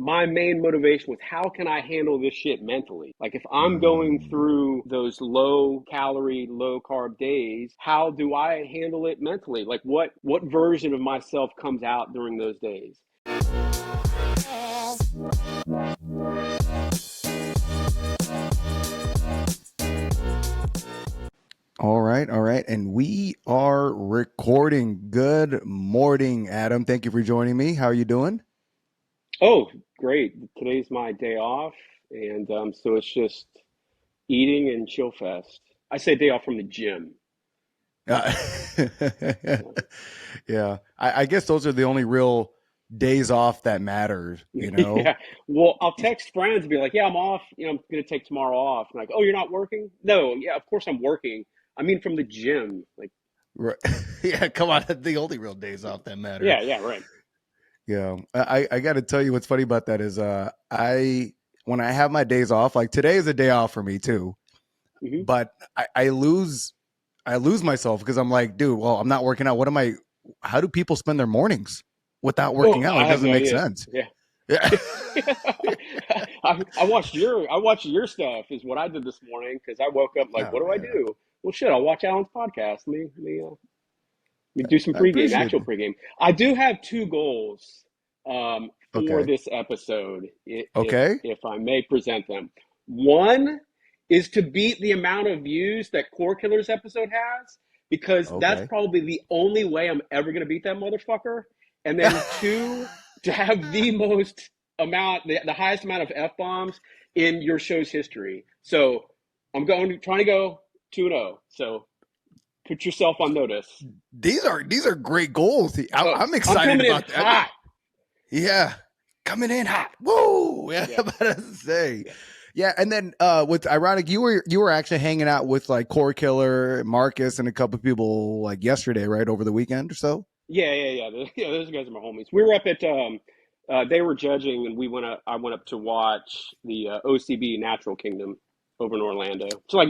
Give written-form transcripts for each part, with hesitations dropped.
my main motivation was how can I handle this shit mentally? Like if I'm going through those low calorie, low carb days, how do I handle it mentally? Like what version of myself comes out during those days? All right. And we are recording. Good morning, Adam. Thank you for joining me. How are you doing? Oh, great. Today's my day off. And so it's just eating and chill fest. I say day off from the gym. Uh, yeah. I guess those are the only real days off that matter, you know? Yeah. Well, I'll text friends and be like, yeah, I'm off. I'm going to take tomorrow off. And like, oh, you're not working? No. Yeah, of course I'm working. I mean, from the gym. Like, Right. Yeah, come on. The only real days off that matter. yeah, right. Yeah. I got to tell you what's funny about that is when I have my days off, like today is a day off for me too, Mm-hmm. but I lose myself because I'm like, dude, well, I'm not working out. How do people spend their mornings without working out? I It have doesn't no make idea. sense. Yeah. Yeah. I watched your stuff is what I did this morning because I woke up like, what Oh, do I yeah. do? Well, shit, I'll watch Alan's podcast. Let me do some I pregame, appreciate actual it. pregame. I do have two goals for Okay. this episode, Okay. if I may present them. One is to beat the amount of views that Core Killers episode has, because that's Okay. probably the only way I'm ever going to beat that motherfucker. And then two, to have the highest amount of F-bombs in your show's history. So I'm trying to go 2-0. So put yourself on notice. These are great goals. Oh, I'm I'm excited coming in about that. hot. Yeah. Coming in hot. Woo. Yeah. Yeah. I'm about to say. Yeah. Yeah. And then what's ironic, you were actually hanging out with like Core Killer, Marcus, and a couple of people like yesterday, right? Over the weekend or so. Yeah. Those guys are my homies. We were up at they were judging, and I went up to watch the OCB Natural Kingdom over in Orlando. It's like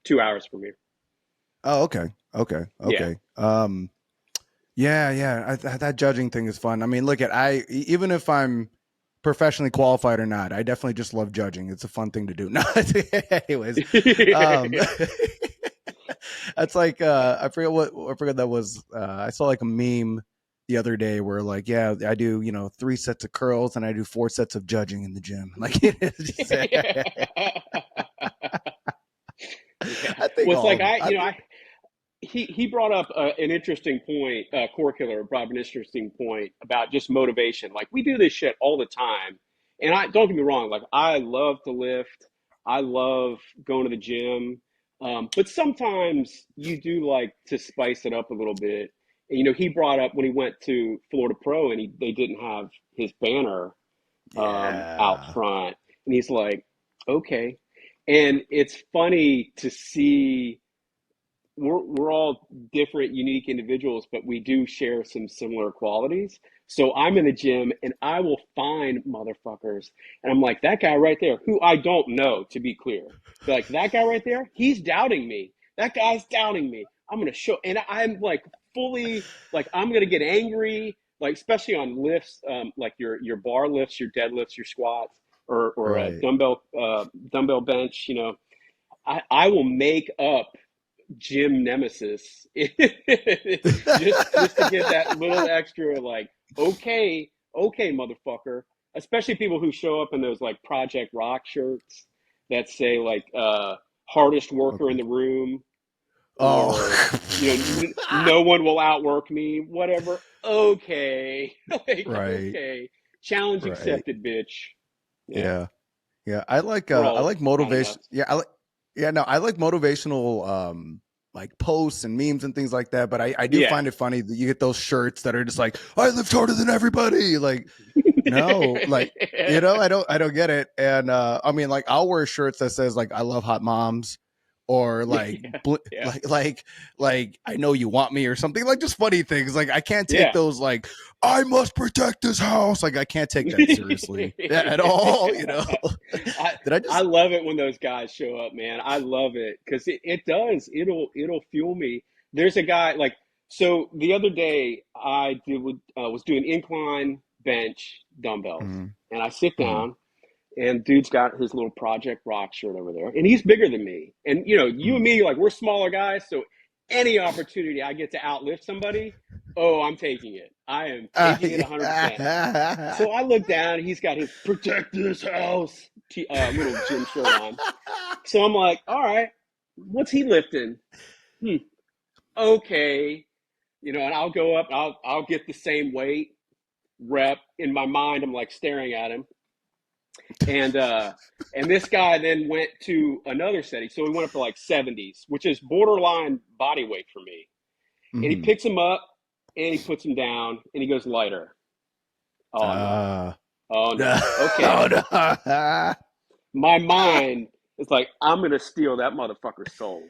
2 hours from here. Oh, okay. Yeah. Yeah. That judging thing is fun. I mean, even if I'm professionally qualified or not, I definitely just love judging. It's a fun thing to do. No, anyways, that's like I forget that was. I saw like a meme the other day where like, yeah, I do 3 sets of curls and I do 4 sets of judging in the gym. Like, Yeah. I think Well, it's like all. I think, he brought up an interesting point. Core Killer brought up an interesting point about just motivation. Like we do this shit all the time, and I don't get me wrong. Like I love to lift, I love going to the gym, but sometimes you do like to spice it up a little bit. And, he brought up when he went to Florida Pro and they didn't have his banner out yeah. front, and he's like, okay, and it's funny to see we're all different, unique individuals, but we do share some similar qualities. So I'm in the gym and I will find motherfuckers, and I'm like, that guy right there, who I don't know, to be clear, but like that guy right there, he's doubting me. That guy's doubting me. I'm gonna show, and I'm like fully like I'm gonna get angry, like especially on lifts, like your bar lifts, your deadlifts, your squats, or a Right. dumbbell bench. I will make up gym nemesis just to get that little extra like okay motherfucker, especially people who show up in those like Project Rock shirts that say like hardest worker in Okay. the room, Oh. or no one will outwork me, whatever. Okay. Like, Right. okay, challenge Right. accepted, bitch. Yeah, Yeah. Yeah. we're I all like kind of motivation. nuts. Yeah. I like motivational like posts and memes and things like that. But I do Yeah. find it funny that you get those shirts that are just like, I lift harder than everybody. Like, no, like, I don't get it. And I mean, like, I'll wear shirts that says like I love hot moms, or like Yeah, yeah, like I know you want me, or something, like just funny things. Like I can't take yeah. those like I must protect this house. Like I can't take that seriously at all. Did I I just love it when those guys show up, man. I love it because it does. It'll fuel me. There's a guy like, the other day I was doing incline bench dumbbells, Mhm. And I sit Mm-hmm. down, and dude's got his little Project Rock shirt over there, and he's bigger than me. And you and me, like, we're smaller guys, so any opportunity I get to outlift somebody, oh, I'm taking it. I am taking it 100%. So I look down, he's got his "Protect This House" little gym shirt on. So I'm like, all right, what's he lifting? Hmm, okay, and I'll go up, I'll get the same weight rep. In my mind, I'm like staring at him, and this guy then went to another setting, so he went up to like 70s, which is borderline body weight for me. And he Mm-hmm. picks him up and he puts him down and he goes lighter. Oh no, oh No. no, Oh, okay. no. My mind is like, I'm gonna steal that motherfucker's soul.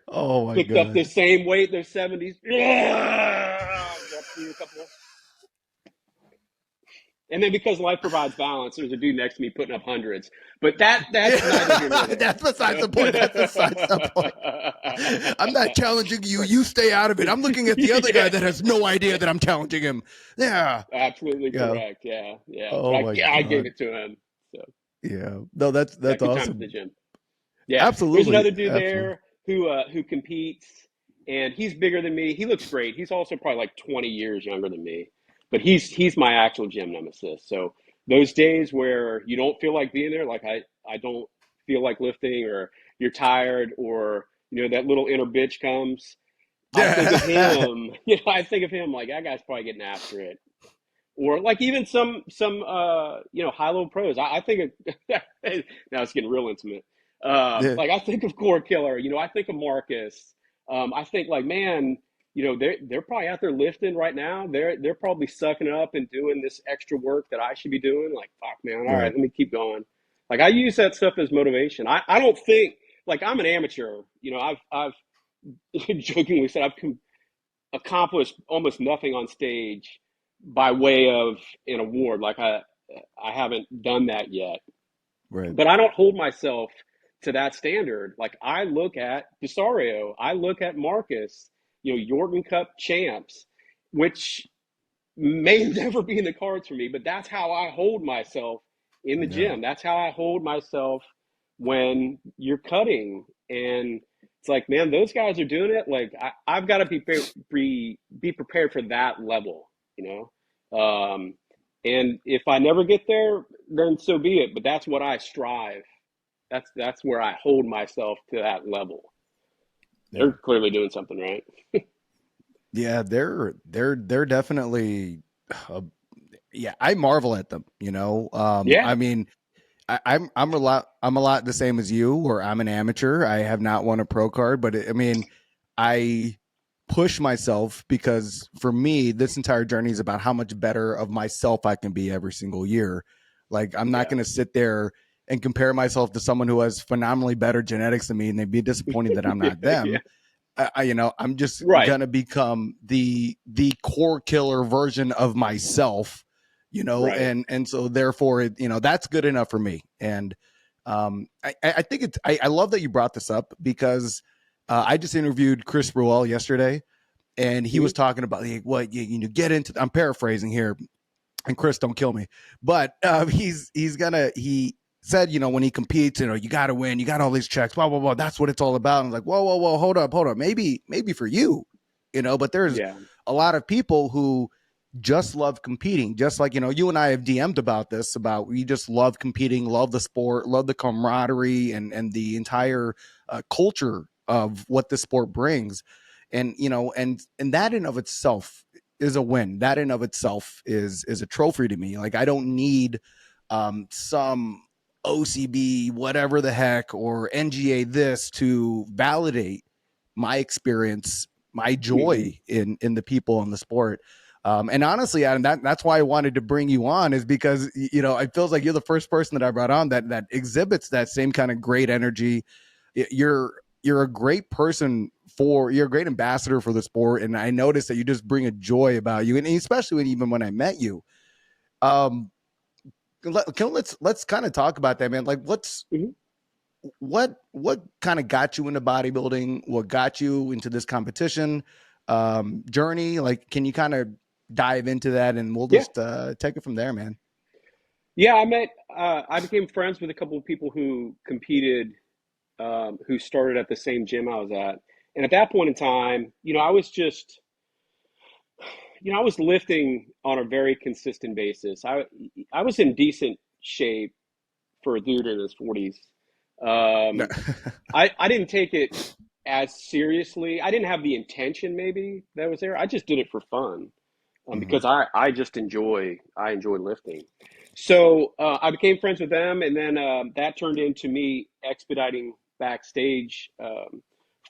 Oh my Picked up the God. same weight, their 70s. Rep through a couple. And then because life provides balance, there's a dude next to me putting up hundreds. But that's neither here nor there. That's besides the point. That's besides the point. I'm not challenging you. You stay out of it. I'm looking at the other guy Yeah, that has no idea that I'm challenging him. Yeah. absolutely Yeah. correct. Yeah, yeah. But Oh my I gave God. it to him. So Yeah. No, yeah, that's good times at the awesome. gym. Yeah, there's Absolutely. another dude Absolutely. there who competes, and he's bigger than me. He looks great. He's also probably like 20 years younger than me, but he's my actual gym nemesis. So those days where you don't feel like being there, like I don't feel like lifting, or you're tired, or that little inner bitch comes. I think of Yeah. him. I think of him like that guy's probably getting after it, or like even some high low pros. I think of now it's getting real intimate. Yeah. Like I think of Core Killer. I think of Marcus. I think like, man, they're probably out there lifting right now. They're probably sucking up and doing this extra work that I should be doing. Like, fuck, man. All right, Right. let me keep going. Like I use that stuff as motivation. I don't think, like, I'm an amateur. I've jokingly said I've accomplished almost nothing on stage by way of an award. Like I haven't done that yet, Right. but I don't hold myself to that standard. Like I look at Desario, I look at Marcus, Yorton Cup champs, which may never be in the cards for me, but that's how I hold myself in the Yeah. gym. That's how I hold myself when you're cutting. And it's like, man, those guys are doing it. Like I've got to be prepared for that level, you and if I never get there, then so be it. But that's what I strive. That's where I hold myself to that level. Yeah. They're clearly doing something right. Yeah. They're definitely, uh, yeah, I marvel at them, Yeah. I mean, I'm a lot the same as you, or I'm an amateur. I have not won a pro card, but I mean, I push myself because for me, this entire journey is about how much better of myself I can be every single year. Like I'm not Yeah. going to sit there and compare myself to someone who has phenomenally better genetics than me, and they'd be disappointed that I'm not Yeah. them. I'm just Right. gonna become the core killer version of myself, Right. and so therefore, that's good enough for me. And I think I love that you brought this up because I just interviewed Chris Ruel yesterday, and he was Mhm. talking about like, what you get into. I'm paraphrasing here, and Chris, don't kill me, but he said, when he competes, you got to win, you got all these checks, blah blah blah. That's what it's all about. And I was like, whoa, hold up, maybe for you, but there's Yeah. a lot of people who just love competing, just like you and I have DM'd about this, about we just love competing, love the sport, love the camaraderie, and the entire culture of what the sport brings, and and that in of itself is a win. That in of itself is a trophy to me. Like I don't need some OCB, whatever the heck, or NGA this to validate my experience, my Hmm. joy in the people in the sport. And honestly, Adam, that's why I wanted to bring you on, is because it feels like you're the first person that I brought on that exhibits that same kind of great energy. You're a great person you're a great ambassador for the sport, and I noticed that you just bring a joy about you, and especially even when I met you. Um, let's kind of talk about that, man. Like, Hmm. what kind of got you into bodybuilding? What got you into this competition journey? Like, can you kind of dive into that, and we'll Yeah. just take it from there, man? Yeah, I became friends with a couple of people who competed, who started at the same gym I was at. And at that point in time, I was lifting on a very consistent basis. I was in decent shape for a dude in his 40s. No. Um, I didn't take it as seriously. I didn't have the intention maybe that was there. I just did it for fun, Mhm. because I just I enjoy lifting. So I became friends with them, and then that turned into me expediting backstage,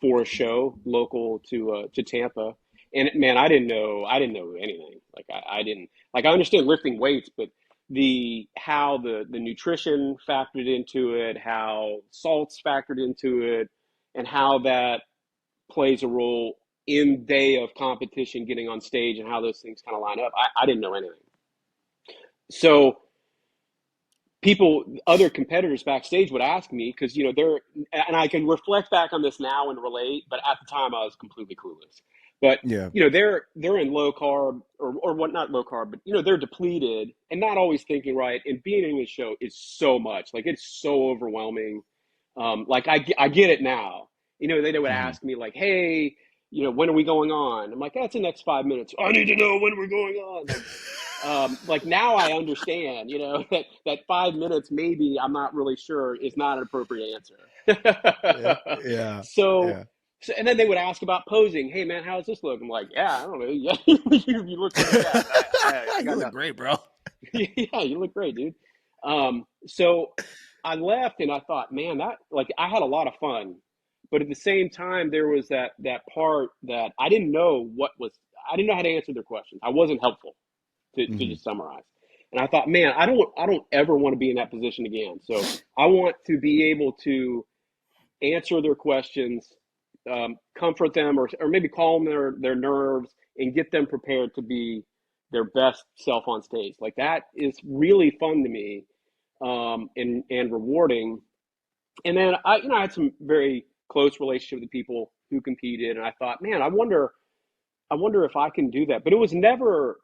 for a show local to Tampa. And man, I didn't know anything. Like I didn't like I understand lifting weights, but the how the nutrition factored into it, how salts factored into it, and how that plays a role in day of competition, getting on stage, and how those things kind of line up. I didn't know anything. So other competitors backstage would ask me, because and I can reflect back on this now and relate, but at the time I was completely clueless. But Yeah. they're in low carb, or what, not low carb, but they're depleted and not always thinking right. And being in this show is so much, like it's so overwhelming. Like I get it now. They would Mhm. ask me like, hey, when are we going on? I'm like, that's the next 5 minutes. I need to know when we're going on. Like now I understand, that 5 minutes maybe I'm not really sure is not an appropriate Yeah. answer. Yeah. so, Yeah. and then they would ask about posing. Hey man, how's this look? I'm like, yeah, I don't know. Yeah, you look pretty jacked. I You got look nothing. great, bro. Yeah, you look great, dude. So I left and I thought, man, that like I had a lot of fun, but at the same time there was that part that I didn't know how to answer their questions. I wasn't helpful, to Mhm. just summarize. And I thought, man, I don't ever want to be in that position again. So I want to be able to answer their questions, comfort them, or maybe calm their nerves and get them prepared to be their best self on stage. Like that is really fun to me, and rewarding. And then I had some very close relationship with the people who competed, and I thought, man, I wonder if I can do that. But it was never,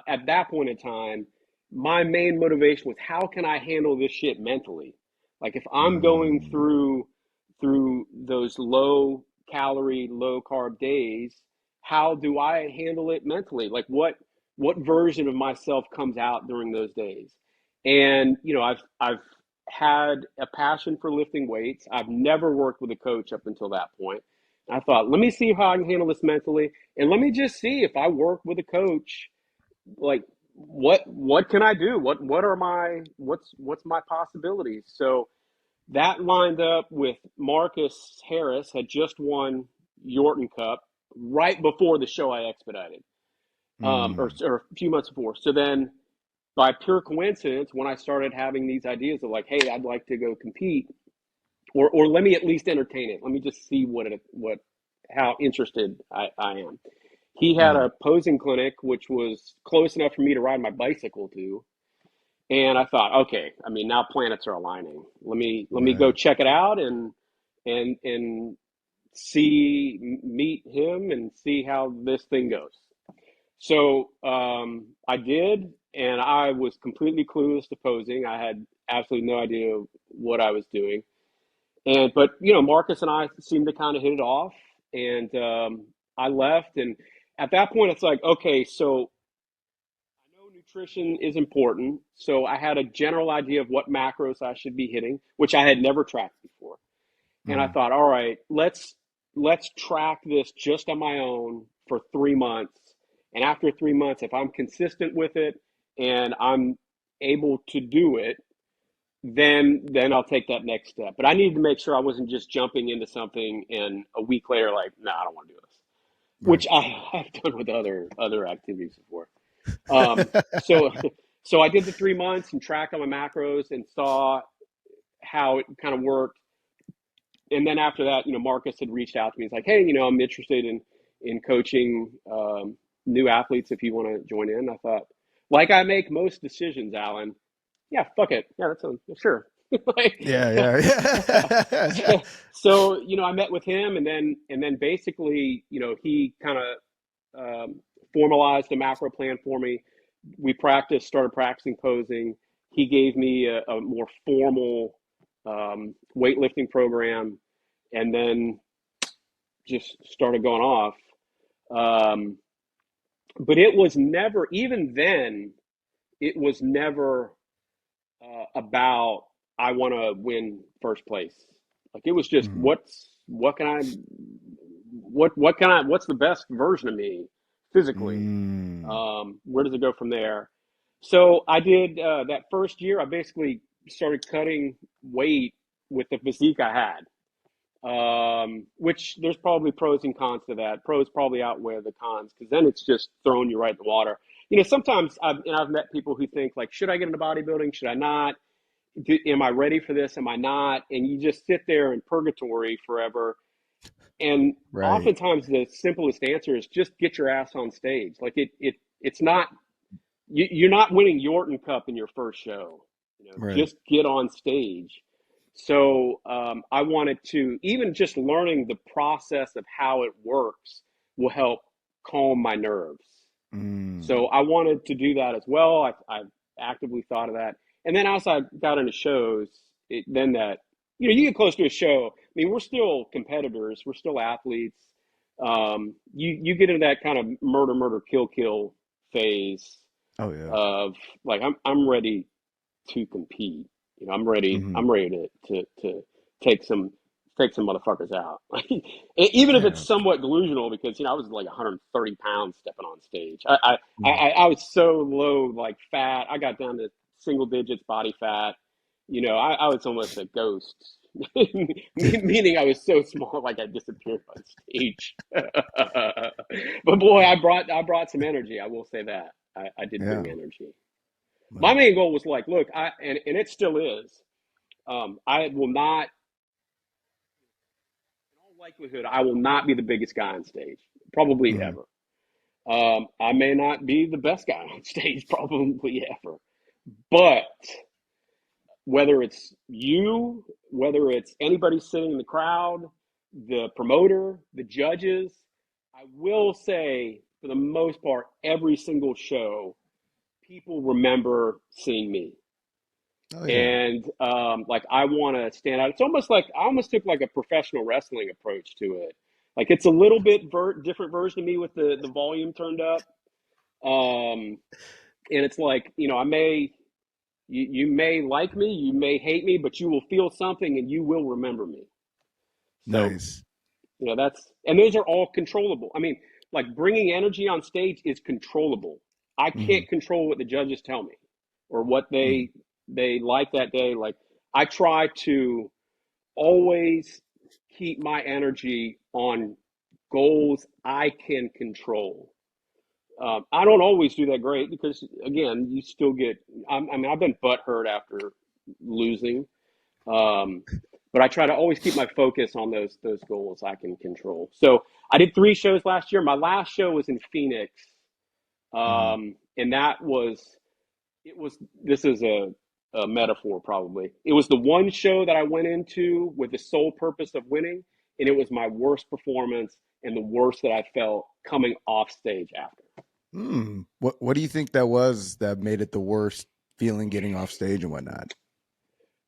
at that point in time, my main motivation was how can I handle this shit mentally? Like if I'm going Mm. through those low calorie, low carb days, how do I handle it mentally? Like what version of myself comes out during those days? And I've had a passion for lifting weights. I've never worked with a coach up until that point. I thought, let me see how I can handle this mentally, and let me just see if I work with a coach, like what can I do? What are what's my possibilities? So that lined up with Marcus Harris had just won Yorton Cup right before the show I expedited, Mm. or a few months before. So then, by pure coincidence, when I started having these ideas of like, hey, I'd like to go compete, or let me at least entertain it. Let me just see what how interested I am. He had Mhm. a posing clinic, which was close enough for me to ride my bicycle to. And I thought, okay, I mean, now planets are aligning. Let me go Right. check it out, and meet him and see how this thing goes. So I did, and I was completely clueless to posing. I had absolutely no idea what I was doing. But Marcus and I seemed to kind of hit it off, and I left. And at that point, it's like, okay, so I know nutrition is important, so I had a general idea of what macros I should be hitting, which I had never tracked before. And I Mhm. thought, all right, let's track this just on my own for 3 months. And after 3 months, if I'm consistent with it and I'm able to do it, then I'll take that next step. But I needed to make sure I wasn't just jumping into something and a week later, like, no, I don't want to do this, which Right. I've done with other activities before. So so I did the 3 months and tracked on my macros and saw how it kind of worked. And then after that, Marcus had reached out to me. He's like, hey, I'm interested in coaching, new athletes if you want to join in. I thought, like I make most decisions, Alan. Yeah, fuck it. Yeah, that's sure. Like, Yeah. Yeah. so I met with him, and then basically, he kind of, formalized a macro plan for me. We started practicing posing. he gave me a more formal weightlifting program, and then just started going off. Um, but it was never, even then, it was never about I want to win first place. Like it was just Mm. what's the best version of me physically? Mm. Where does it go from there? So I did that first year. I basically started cutting weight with the physique I had. Which there's probably pros and cons to that. Pros probably outweigh the cons because then it's just throwing you right in the water. Sometimes I've met people who think like, should I get into bodybuilding? Should I not? Am I ready for this? Am I not? And you just sit there in purgatory forever. And Right. oftentimes the simplest answer is just get your ass on stage. Like it's not you're not winning Yorton Cup in your first show. Right. Just get on stage. So I wanted to even just learning the process of how it works will help calm my nerves. Mm. So I wanted to do that as well. I've actively thought of that. And then as I got into shows, then that you get close to a show. I mean, we're still competitors. We're still athletes. You get into that kind of murder, kill phase Oh yeah. of like I'm ready to compete. I'm ready. Hmm. I'm ready to take some take some motherfuckers out. Even if Yeah. it's somewhat delusional, because I was like 130 pounds stepping on stage. Mm. I was so low, like fat. I got down to single digits body fat. I was almost a ghost, meaning I was so small, like I disappeared on stage. But boy, I brought some energy. I will say that I did Yeah. bring energy. My Well, main goal was like, look, and it still is. I will not, in all likelihood, I will not be the biggest guy on stage, probably mhm. ever. I may not be the best guy on stage, probably ever. But whether it's you, whether it's anybody sitting in the crowd, the promoter, the judges, I will say, for the most part, every single show, people remember seeing me. Oh yeah. And like I want to stand out. It's almost like I almost took like a professional wrestling approach to it. Like it's a little bit different version of me with the volume turned up. And it's like you may like me, you may hate me, but you will feel something and you will remember me. So Nice. that's and those are all controllable. I mean, like bringing energy on stage is controllable. I Hmm. can't control what the judges tell me or what Mm. they like that day. Like I try to always keep my energy on goals I can control. I don't always do that great because again, you still get. I mean, I've been butthurt after losing, um, but I try to always keep my focus on those goals I can control. So I did 3 shows last year. My last show was in Phoenix, Hmm. and that was it was. This is a metaphor, probably. It was the one show that I went into with the sole purpose of winning, and it was my worst performance and the worst that I felt coming off stage after. Mm. What do you think that was that made it the worst feeling getting off stage and whatnot?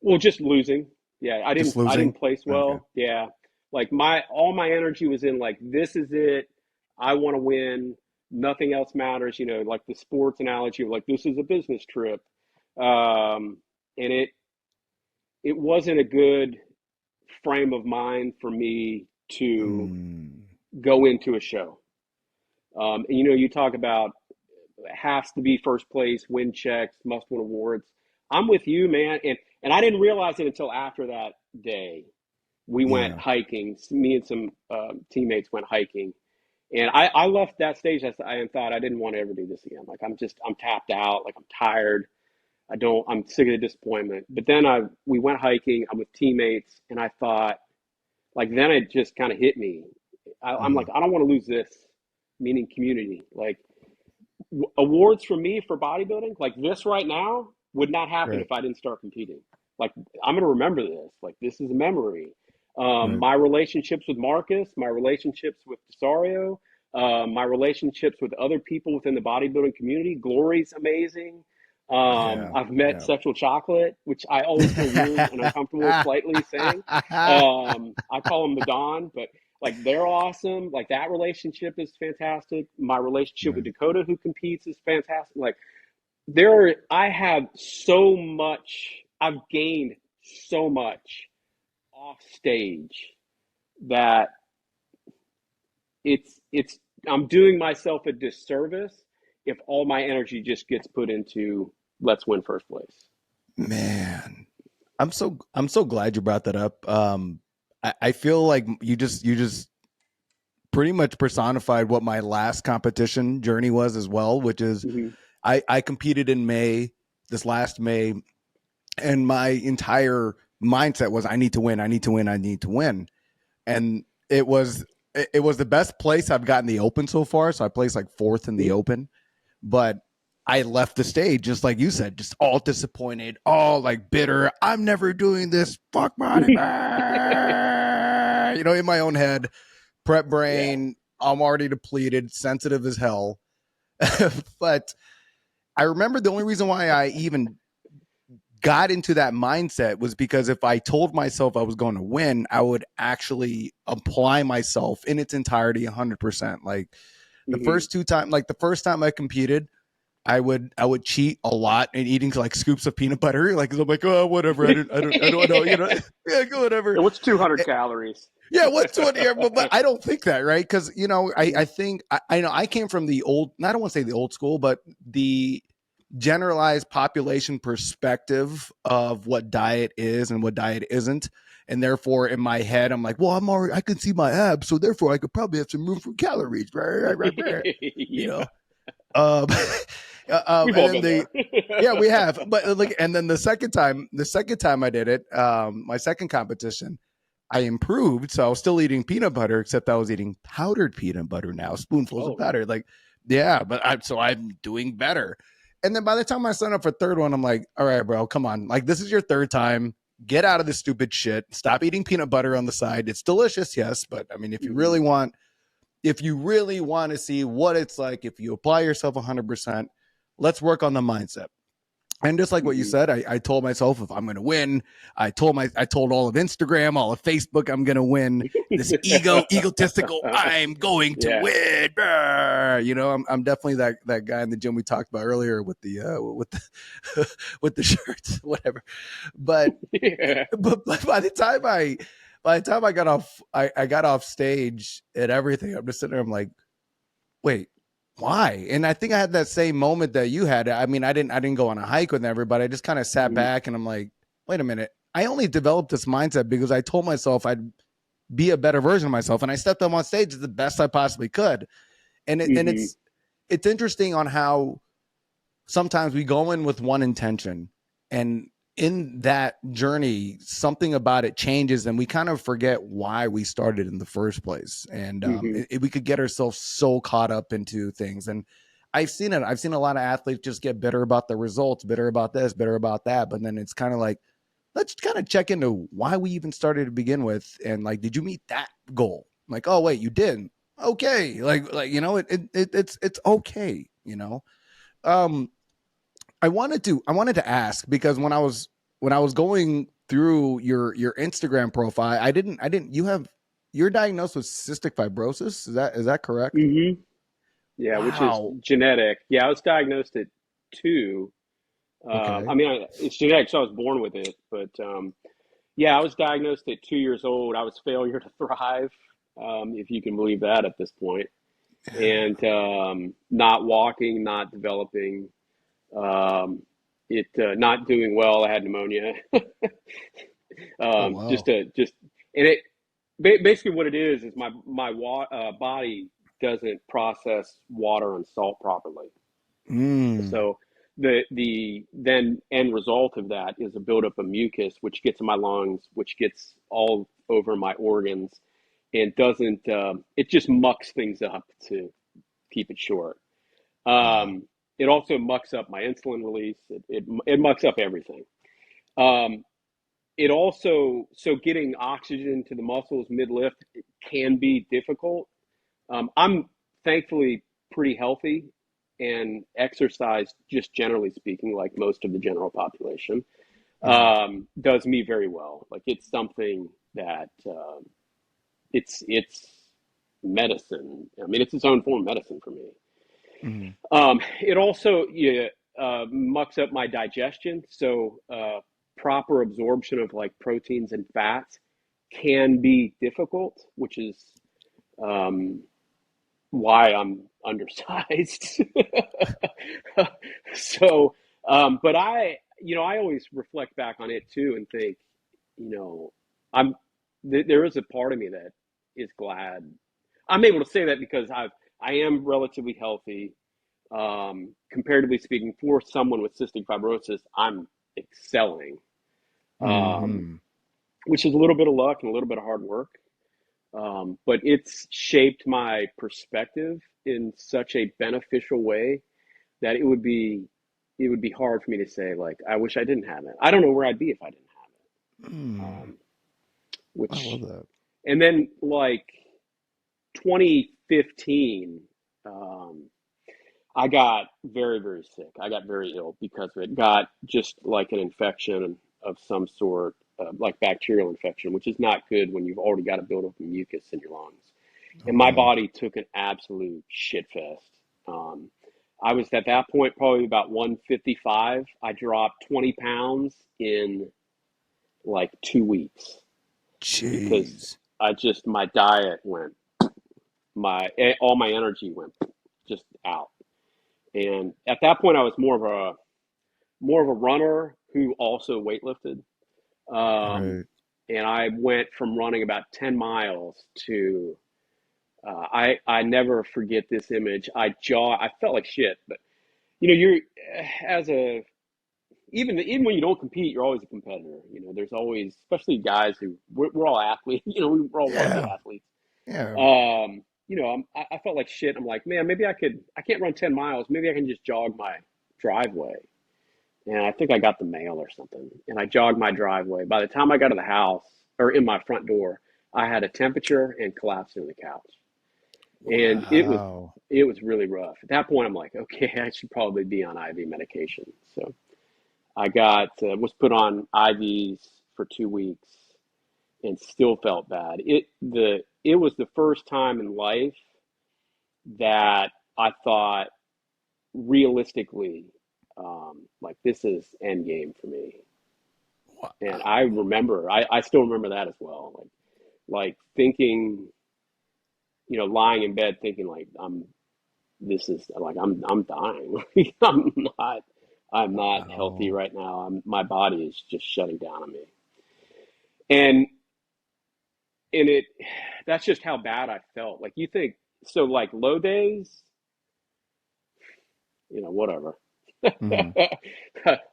Well, just losing. Yeah, I Just didn't I losing? didn't place Okay. well. Yeah. Like my all my energy was in like this is it. I want to win. Nothing else matters, like the sports analogy of like this is a business trip. And it wasn't a good frame of mind for me to Mm. go into a show. And you talk about has to be first place, win checks, must win awards. I'm with you, man. And I didn't realize it until after that day. We went Yeah. hiking. Me and some teammates went hiking, and I left that stage. I thought I didn't want to ever do this again. Like I'm tapped out. Like I'm tired. I'm sick of the disappointment. But then we went hiking. I'm with teammates, and I thought like then it just kind of hit me. I'm Hmm. like I don't want to lose this, meaning community. Like awards for me for bodybuilding, like this right now, would not happen Right. if I didn't start competing. Like I'm gonna remember this. Like this is a memory. Right. My relationships with Marcus, my relationships with Desario, my relationships with other people within the bodybuilding community. Glory's amazing. Yeah. I've met Yeah. sexual chocolate, which I always feel weird and uncomfortable slightly saying. I call them the Don, but like they're awesome. Like that relationship is fantastic. My relationship with Right. Dakota, who competes, is fantastic. Like there are, I have so much, I've gained so much off stage that it's I'm doing myself a disservice if all my energy just gets put into let's win first place. Man, I'm so glad you brought that up. I feel like you just pretty much personified what my last competition journey was as well, which is Hmm. I competed in May, this last May, and my entire mindset was I need to win, I need to win, I need to win. And it was the best place I've gotten the open so far. So I placed like fourth in the open, but I left the stage just like you said, just all disappointed, all like bitter. I'm never doing this. Fuck body, in my own head, prep Yeah. brain. I'm already depleted, sensitive as hell. But I remember the only reason why I even got into that mindset was because if I told myself I was going to win, I would actually apply myself in its entirety 100%. Like the Hmm. first two times, like the first time I competed, I would cheat a lot in eating like scoops of peanut butter. Like I'm like, oh, whatever. I don't know. Yeah, whatever. And what's 200 calories? Yeah, what's 20 here? But I don't think that, right? Because I think I know I came from the old. I don't want to say the old school, but the generalized population perspective of what diet is and what diet isn't. And therefore, in my head, I'm like, well, I can see my abs, so therefore, I could probably have some room for calories, right. You Yeah, know, um, we've and all then been there. yeah, we have, but like, and then the second time I did it, my second competition, I improved. So I was still eating peanut butter, except I was eating powdered peanut butter now, spoonfuls of Oh, powder. Like, yeah, but I'm doing better. And then by the time I signed up for third one, I'm like, all right, bro, come on. Like, this is your third time. Get out of this stupid shit. Stop eating peanut butter on the side. It's delicious, yes, but I mean, hmm. if you really want to see what it's like, if you apply yourself 100%, let's work on the mindset. And just like what you Hmm. said, I told myself if I'm going to win, I told all of Instagram, all of Facebook, I'm going to win. This egotistical, I'm going to Yeah. win. I'm definitely that guy in the gym we talked about earlier with the with the shirts, whatever. But Yeah. but by the time I got off stage and everything, I'm just sitting there. I'm like, wait, why? And I think I had that same moment that you had. I mean, I didn't go on a hike with everybody. I just kind of sat Hmm. back and I'm like, wait a minute. I only developed this mindset because I told myself I'd be a better version of myself, and I stepped up on stage the best I possibly could. And it, and Hmm. it's interesting on how sometimes we go in with one intention, and in that journey something about it changes and we kind of forget why we started in the first place. And Hmm. we could get ourselves so caught up into things. And I've seen a lot of athletes just get bitter about the results, bitter about this, bitter about that, but then it's kind of like, let's kind of check into why we even started to begin with. And like, did you meet that goal? I'm like, oh wait, you didn't. Okay. It's okay. um I wanted to ask, because when I was going through your Instagram profile, I didn't you're diagnosed with cystic fibrosis. Is that correct? Hmm. Yeah, which is Wow. genetic. Yeah, I was diagnosed at 2. I Okay. mean, it's genetic, so I was born with it. But yeah, I was diagnosed at 2 years old. I was failure to thrive, if you can believe that at this point. Yeah. And not walking, not developing, um, it not doing well. I had pneumonia. Oh Just wow. and it basically what it is my body doesn't process water and salt properly. Mm. So the then end result of that is a buildup of mucus, which gets in my lungs, which gets all over my organs, and doesn't it just mucks things up, to keep it short. Wow. It also mucks up my insulin release. It mucks up everything. Um, it also, so getting oxygen to the muscles mid lift can be difficult. I'm thankfully pretty healthy. and exercise, just generally speaking, like most of the general population, Mhm. does me very well. Like it's something that it's medicine. I mean, it's its own form of medicine for me. Mhm. It also, yeah, mucks up my digestion, so proper absorption of like proteins and fats can be difficult, which is um, why I'm undersized. So, but I always reflect back on it too and think, you know, I'm there is a part of me that is glad I'm able to say that because I am relatively healthy, comparatively speaking. For someone with cystic fibrosis, I'm excelling, um, Mhm. which is a little bit of luck and a little bit of hard work. But it's shaped my perspective in such a beneficial way that it would be hard for me to say like I wish I didn't have it. I don't know where I'd be if I didn't have it. Mm. I love Which that. and then like 2015, um, I got very, very sick. I got very ill because of it. Got just like an infection of some sort, like bacterial infection, which is not good when you've already got a buildup of mucus in your lungs. Oh And my wow. body took an absolute shit fest. Um, I was at that point probably about 155. I dropped 20 pounds in like 2 weeks because Jeez. my diet went, all my energy went just out. And at that point, I was more of a runner who also weightlifted. Um, Right. and I went from running about 10 miles to I never forget this image. I felt like shit, but you're as a even when you don't compete, you're always a competitor. There's always, especially guys who we're all athletes. We're all want to be Yeah. athletes. Yeah. I felt like shit. I'm like, man, maybe I can't run 10 miles. Maybe I can just jog my driveway. And I think I got the mail or something. And I jogged my driveway. By the time I got to the house or in my front door, I had a temperature and collapsed into the couch. And Wow. it was really rough. At that point, I'm like, okay, I should probably be on IV medication. So I was put on IVs for 2 weeks and still felt bad. It was the first time in life that I thought realistically, like this is end game for me. And Wow. I still remember that as well. Like thinking, lying in bed thinking like this is like I'm dying. I'm not healthy Wow. right now. My body is just shutting down on me. And and that's just how bad I felt. Like you think so like low days, whatever. Mhm.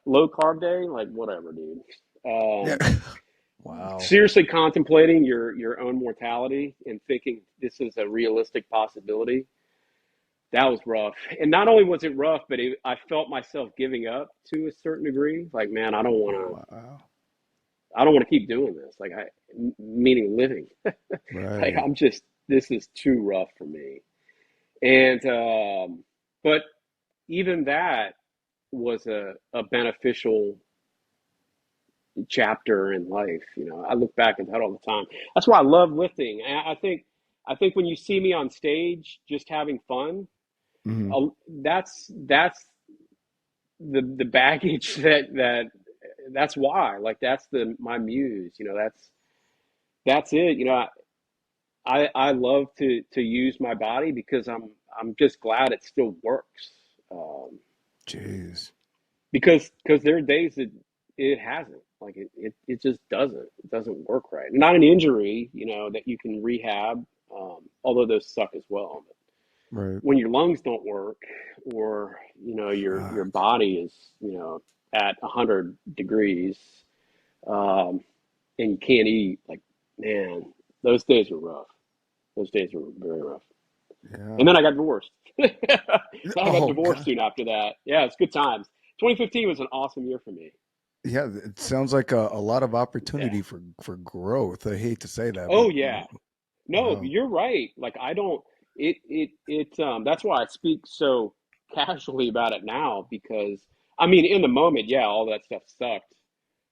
Low carb day, like whatever, dude. Yeah. Um, Wow. Seriously contemplating your own mortality and thinking this is a realistic possibility. That was rough. And not only was it rough, but I felt myself giving up to a certain degree. Like, man, Wow. I don't want to keep doing this. Like, meaning living. Like, Right. this is too rough for me. And, but even that was a beneficial chapter in life. I look back at that all the time. That's why I love lifting. I think when you see me on stage just having fun, Mhm. that's the baggage that's why like that's my muse. That's it. I love to use my body because I'm just glad it still works. Um, Jeez. because there are days that it hasn't like it just doesn't work right. Not an injury that you can rehab, although those suck as well. But Right. when your lungs don't work or your Fuck. body is at 100 degrees, um, and you can't eat, like, man, those days were rough. Those days were very rough. And Yeah. then I got divorced. I got Oh divorced god. soon after that. Yeah, it's good times. 2015 was an awesome year for me. Yeah, it sounds like a lot of Yeah. opportunity for growth. I hate to say that, but Oh yeah. No, wow. you're right. Like I don't. That's why I speak so casually about it now because, I mean, in the moment, yeah, all that stuff sucked.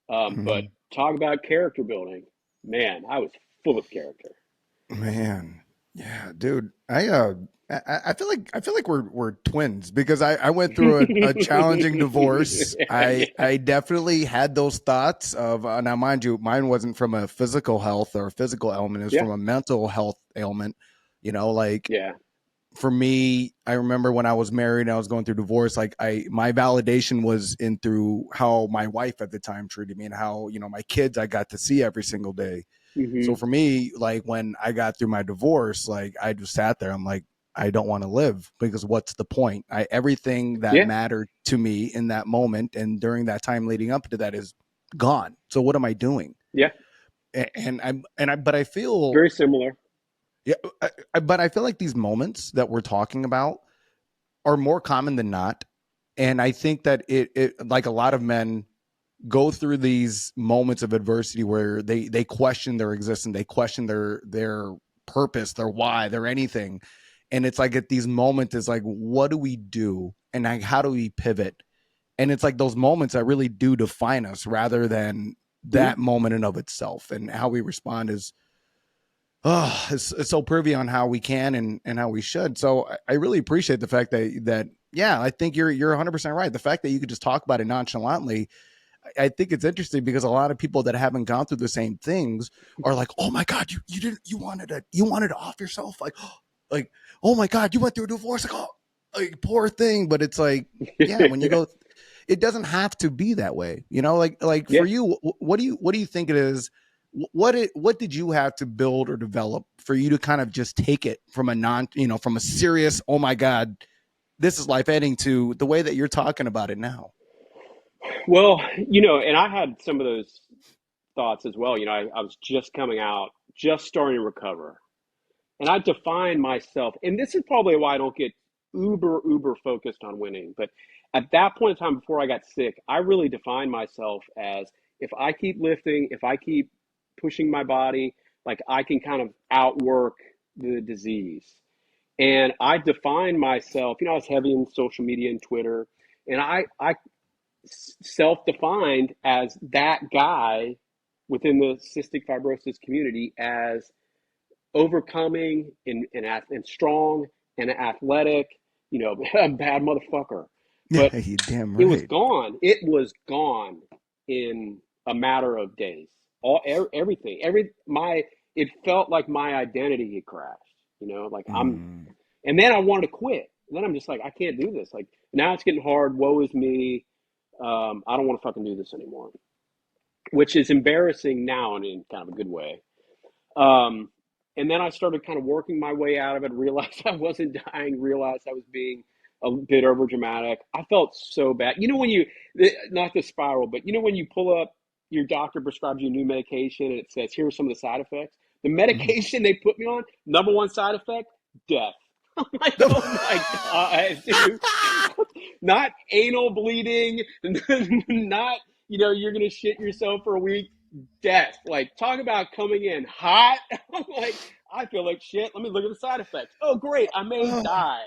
But Mhm. talk about character building, man, I was full of character. Man, yeah, dude. I feel like we're twins because I went through a challenging divorce. I definitely had those thoughts of now, mind you, mine wasn't from a physical health or physical ailment. It was Yeah, from a mental health ailment. You know, like yeah. for me, I remember when I was married and I was going through divorce, like my validation was in through how my wife at the time treated me and how, you know, my kids I got to see every single day. So Hmm. for me, like when I got through my divorce, like I just sat there, I'm like, I don't want to live because what's the point? Everything that Yeah, mattered to me in that moment and during that time leading up to that is gone. So what am I doing? yeah. But I feel, Very similar. yeah, but I feel like these moments that we're talking about are more common than not. And I think that it like a lot of men go through these moments of adversity where they question their existence, they question their purpose, their why, their anything. And it's like at these moments, it's like, what do we do? And like, how do we pivot? And it's like those moments that really do define us rather than Hmm. that moment in of itself. And how we respond is it's so privy on how we can and how we should. So I really appreciate the fact that yeah, I think you're 100% right. The fact that you could just talk about it nonchalantly, I think it's interesting because a lot of people that haven't gone through the same things are like, oh my God, you didn't you wanted to off yourself, like oh my God, you went through a divorce, like oh like poor thing. But it's like, yeah, when you go, it doesn't have to be that way, you know. Like Yeah. for you, what do you think it is? What did you have to build or develop for you to kind of just take it from a non, you know, from a serious, oh my God, this is life ending to the way that you're talking about it now? Well, and I had some of those thoughts as well. I was just coming out, just starting to recover. And I define myself, and this is probably why I don't get uber focused on winning. But at that point in time, before I got sick, I really defined myself as if I keep lifting, if I keep pushing my body, like I can kind of outwork the disease. And I defined myself, I was heavy in social media and Twitter, and I self defined as that guy within the cystic fibrosis community as overcoming and strong and athletic, a bad motherfucker. But Yeah, you damn it was right. gone. It was gone in a matter of days. Everything, it felt like my identity had crashed. Like Mm. and then I wanted to quit. And then I'm just like, I can't do this. Like now it's getting hard. Woe is me. I don't want to fucking do this anymore, which is embarrassing now and in kind of a good way. Um, and then I started kind of working my way out of it, realized I wasn't dying, realized I was being a bit over dramatic. I felt so bad. When not the spiral, but when you pull up, your doctor prescribes you a new medication and it says, here are some of the side effects. The Mhm. medication they put me on, number one side effect, death. I'm like, oh my God, dude. Not anal bleeding, not, you're going to shit yourself for a week, death. Like, talk about coming in hot. I'm like, I feel like shit. Let me look at the side effects. Oh, great. I may Oh, die.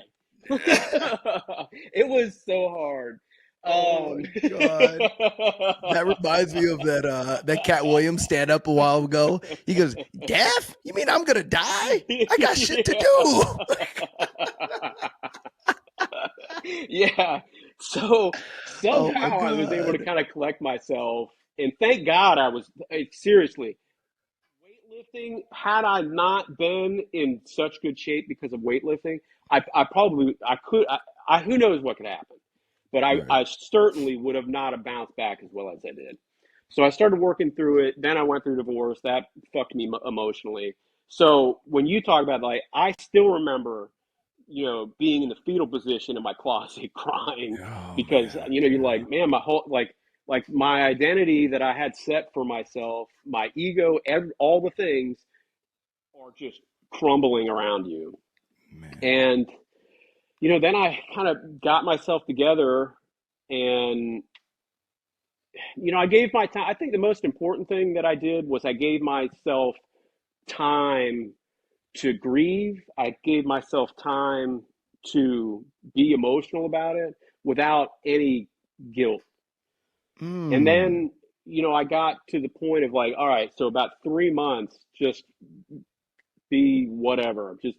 It was so hard. oh my God. That reminds me of that Cat Williams stand up a while ago. He goes, "Death? You mean I'm gonna die? I got shit to do." Yeah. So Oh my somehow I was able to God. kind of collect myself. And thank God I was, seriously, weightlifting, had I not been in such good shape because of weightlifting, I probably, I could, who knows what could happen. But Right. I certainly would have not have bounced back as well as I did. So I started working through it. Then I went through divorce. That fucked me emotionally. So when you talk about, like, I still remember, being in the fetal position in my closet crying Oh because, man. you're Yeah. like, man, my whole, like my identity that I had set for myself, my ego, all the things are just crumbling around you. Man. And, then I kind of got myself together and, I gave my time. I think the most important thing that I did was I gave myself time to grieve. I gave myself time to be emotional about it without any guilt. And then, I got to the point of like, all right, so about 3 months, just be whatever, just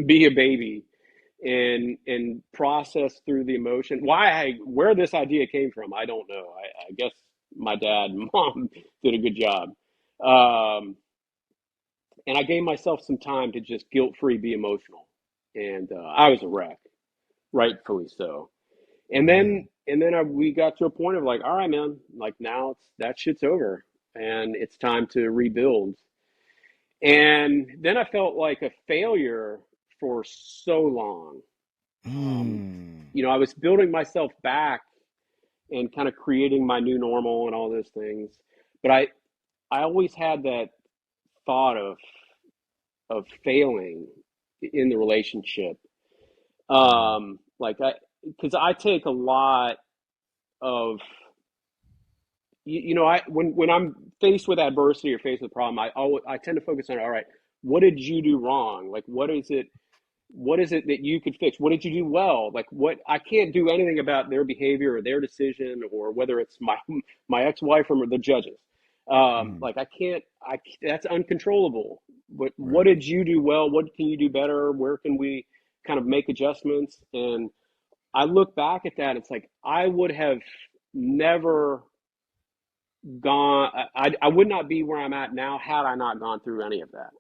be a baby and process through the emotion. Where this idea came from, I don't know. I guess my dad and mom did a good job. And I gave myself some time to just guilt-free be emotional. And I was a wreck, rightfully so. We got to a point of like, all right, man, like now that shit's over and it's time to rebuild. And then I felt like a failure for so long. I was building myself back and kind of creating my new normal and all those things. But I always had that thought of failing in the relationship. Because I take a lot of, when I'm faced with adversity or faced with a problem, I tend to focus on, all right, what did you do wrong? Like, what is it that you could fix? What did you do well? Like, I can't do anything about their behavior or their decision or whether it's my ex-wife or the judges. Like that's uncontrollable. But what did you do well? What can you do better? Where can we kind of make adjustments? And I look back at that, it's like I would have never gone, I would not be where I'm at now had I not gone through any of that.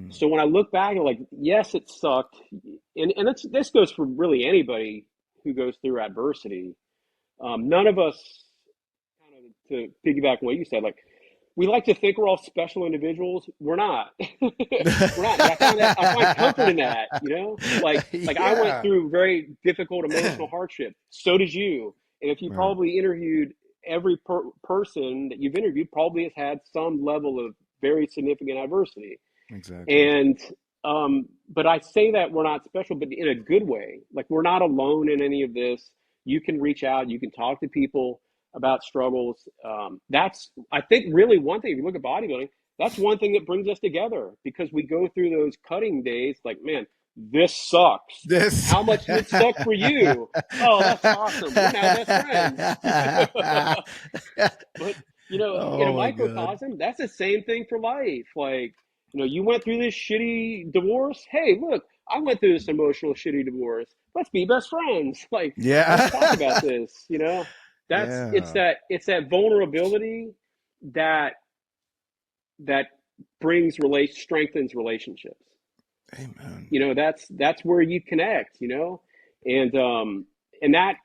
So when I look back, I'm like, yes, it sucked. And this goes for really anybody who goes through adversity. None of us, kind of to piggyback on what you said, like, we like to think we're all special individuals. We're not. We're not. I find comfort in that, Like I went through very difficult emotional hardship. So did you. And if you probably interviewed every person that you've interviewed, probably has had some level of very significant adversity. Exactly. And but I say that we're not special, but in a good way. Like, we're not alone in any of this. You can reach out. You can talk to people about struggles. That's, I think, really one thing. If you look at bodybuilding, that's one thing that brings us together, because we go through those cutting days like, man, this sucks. How much did it suck for you? Oh, that's awesome. We're now best friends. But, in a microcosm, that's the same thing for life. Like, you went through this shitty divorce. Hey, look, I went through this emotional shitty divorce. Let's be best friends. Like, let's talk about this. It's that vulnerability that strengthens relationships. Amen. That's where you connect. And that,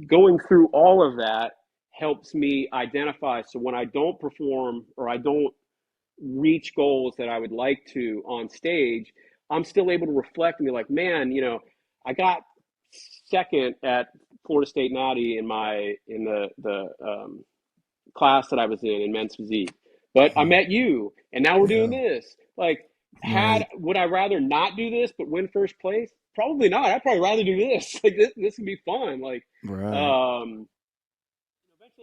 going through all of that, helps me identify. So when I don't perform or I don't reach goals that I would like to on stage, I'm still able to reflect and be like, man, I got second at Florida State Natty in the class that I was in men's physique, but I met you, and now we're doing this. Like, would I rather not do this but win first place? Probably not. I'd probably rather do this. Like, this would be fun. Like, eventually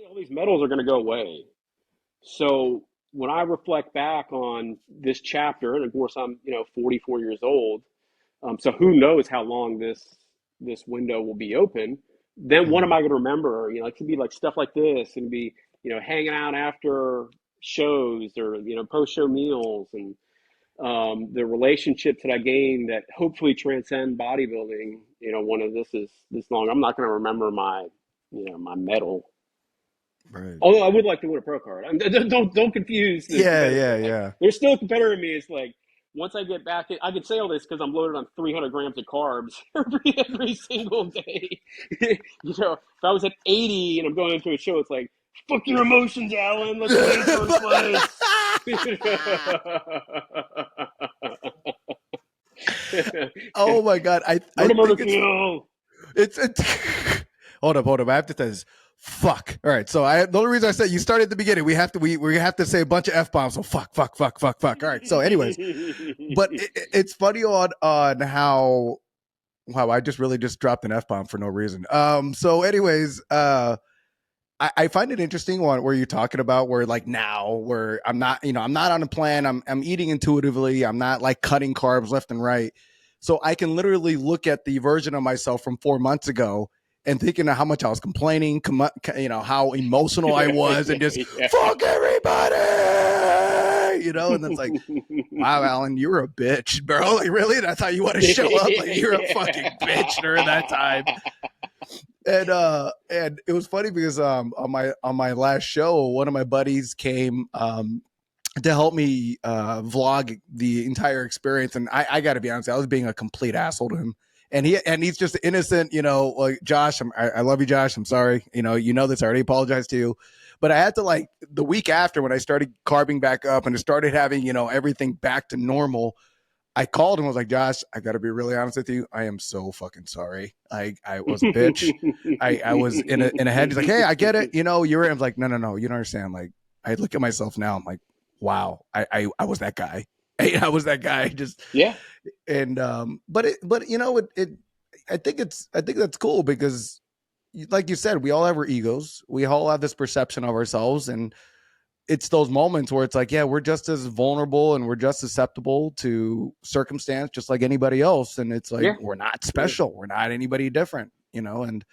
all these medals are going to go away. So when I reflect back on this chapter, and of course I'm 44 years old, so who knows how long this window will be open. Then what am I going to remember? It could be like stuff like this, and be hanging out after shows or post-show meals, and the relationships that I gained that hopefully transcend bodybuilding. When this is this long, I'm not going to remember my my medal. Right. Although I would like to win a pro card. Don't confuse this. Yeah. There's still a competitor in me. It's like, once I get back, I can say all this because I'm loaded on 300 grams of carbs every single day. If I was at 80 and I'm going into a show, it's like, fuck your emotions, Alan. Let's win first place. Oh my God! I think it's hold up. I have to tell this. Fuck. All right. So the only reason I said you started at the beginning, we have to say a bunch of F-bombs. So fuck. All right. So anyways, but it's funny on how I just dropped an F-bomb for no reason. So anyways, I find it interesting where you're talking about where like now where I'm not, I'm not on a plan. I'm eating intuitively. I'm not like cutting carbs left and right. So I can literally look at the version of myself from 4 months ago and thinking of how much I was complaining, how emotional I was, and just Yeah. fuck everybody, and it's like, wow, Alan, you were a bitch, bro. Like, really? That's how you want to show up? Like, you're a fucking bitch during that time. And it was funny because on my last show, one of my buddies came to help me vlog the entire experience, and I got to be honest, I was being a complete asshole to him. And he's just innocent, like Josh. I love you, Josh. I'm sorry. You know this. I already apologized to you, but I had to, like, the week after, when I started carving back up and it started having everything back to normal. I called him. I was like, Josh, I got to be really honest with you. I am so fucking sorry. I was a bitch. I was in a head. He's like, hey, I get it. You're. I was like, no. You don't understand. Like, I look at myself now. I'm like, wow, I was that guy. I was that guy. Just Yeah. And but I think that's cool because, like you said, we all have our egos. We all have this perception of ourselves, and it's those moments where it's like, yeah, we're just as vulnerable and we're just susceptible to circumstance, just like anybody else. And it's like, Yeah. we're not special. We're not anybody different, and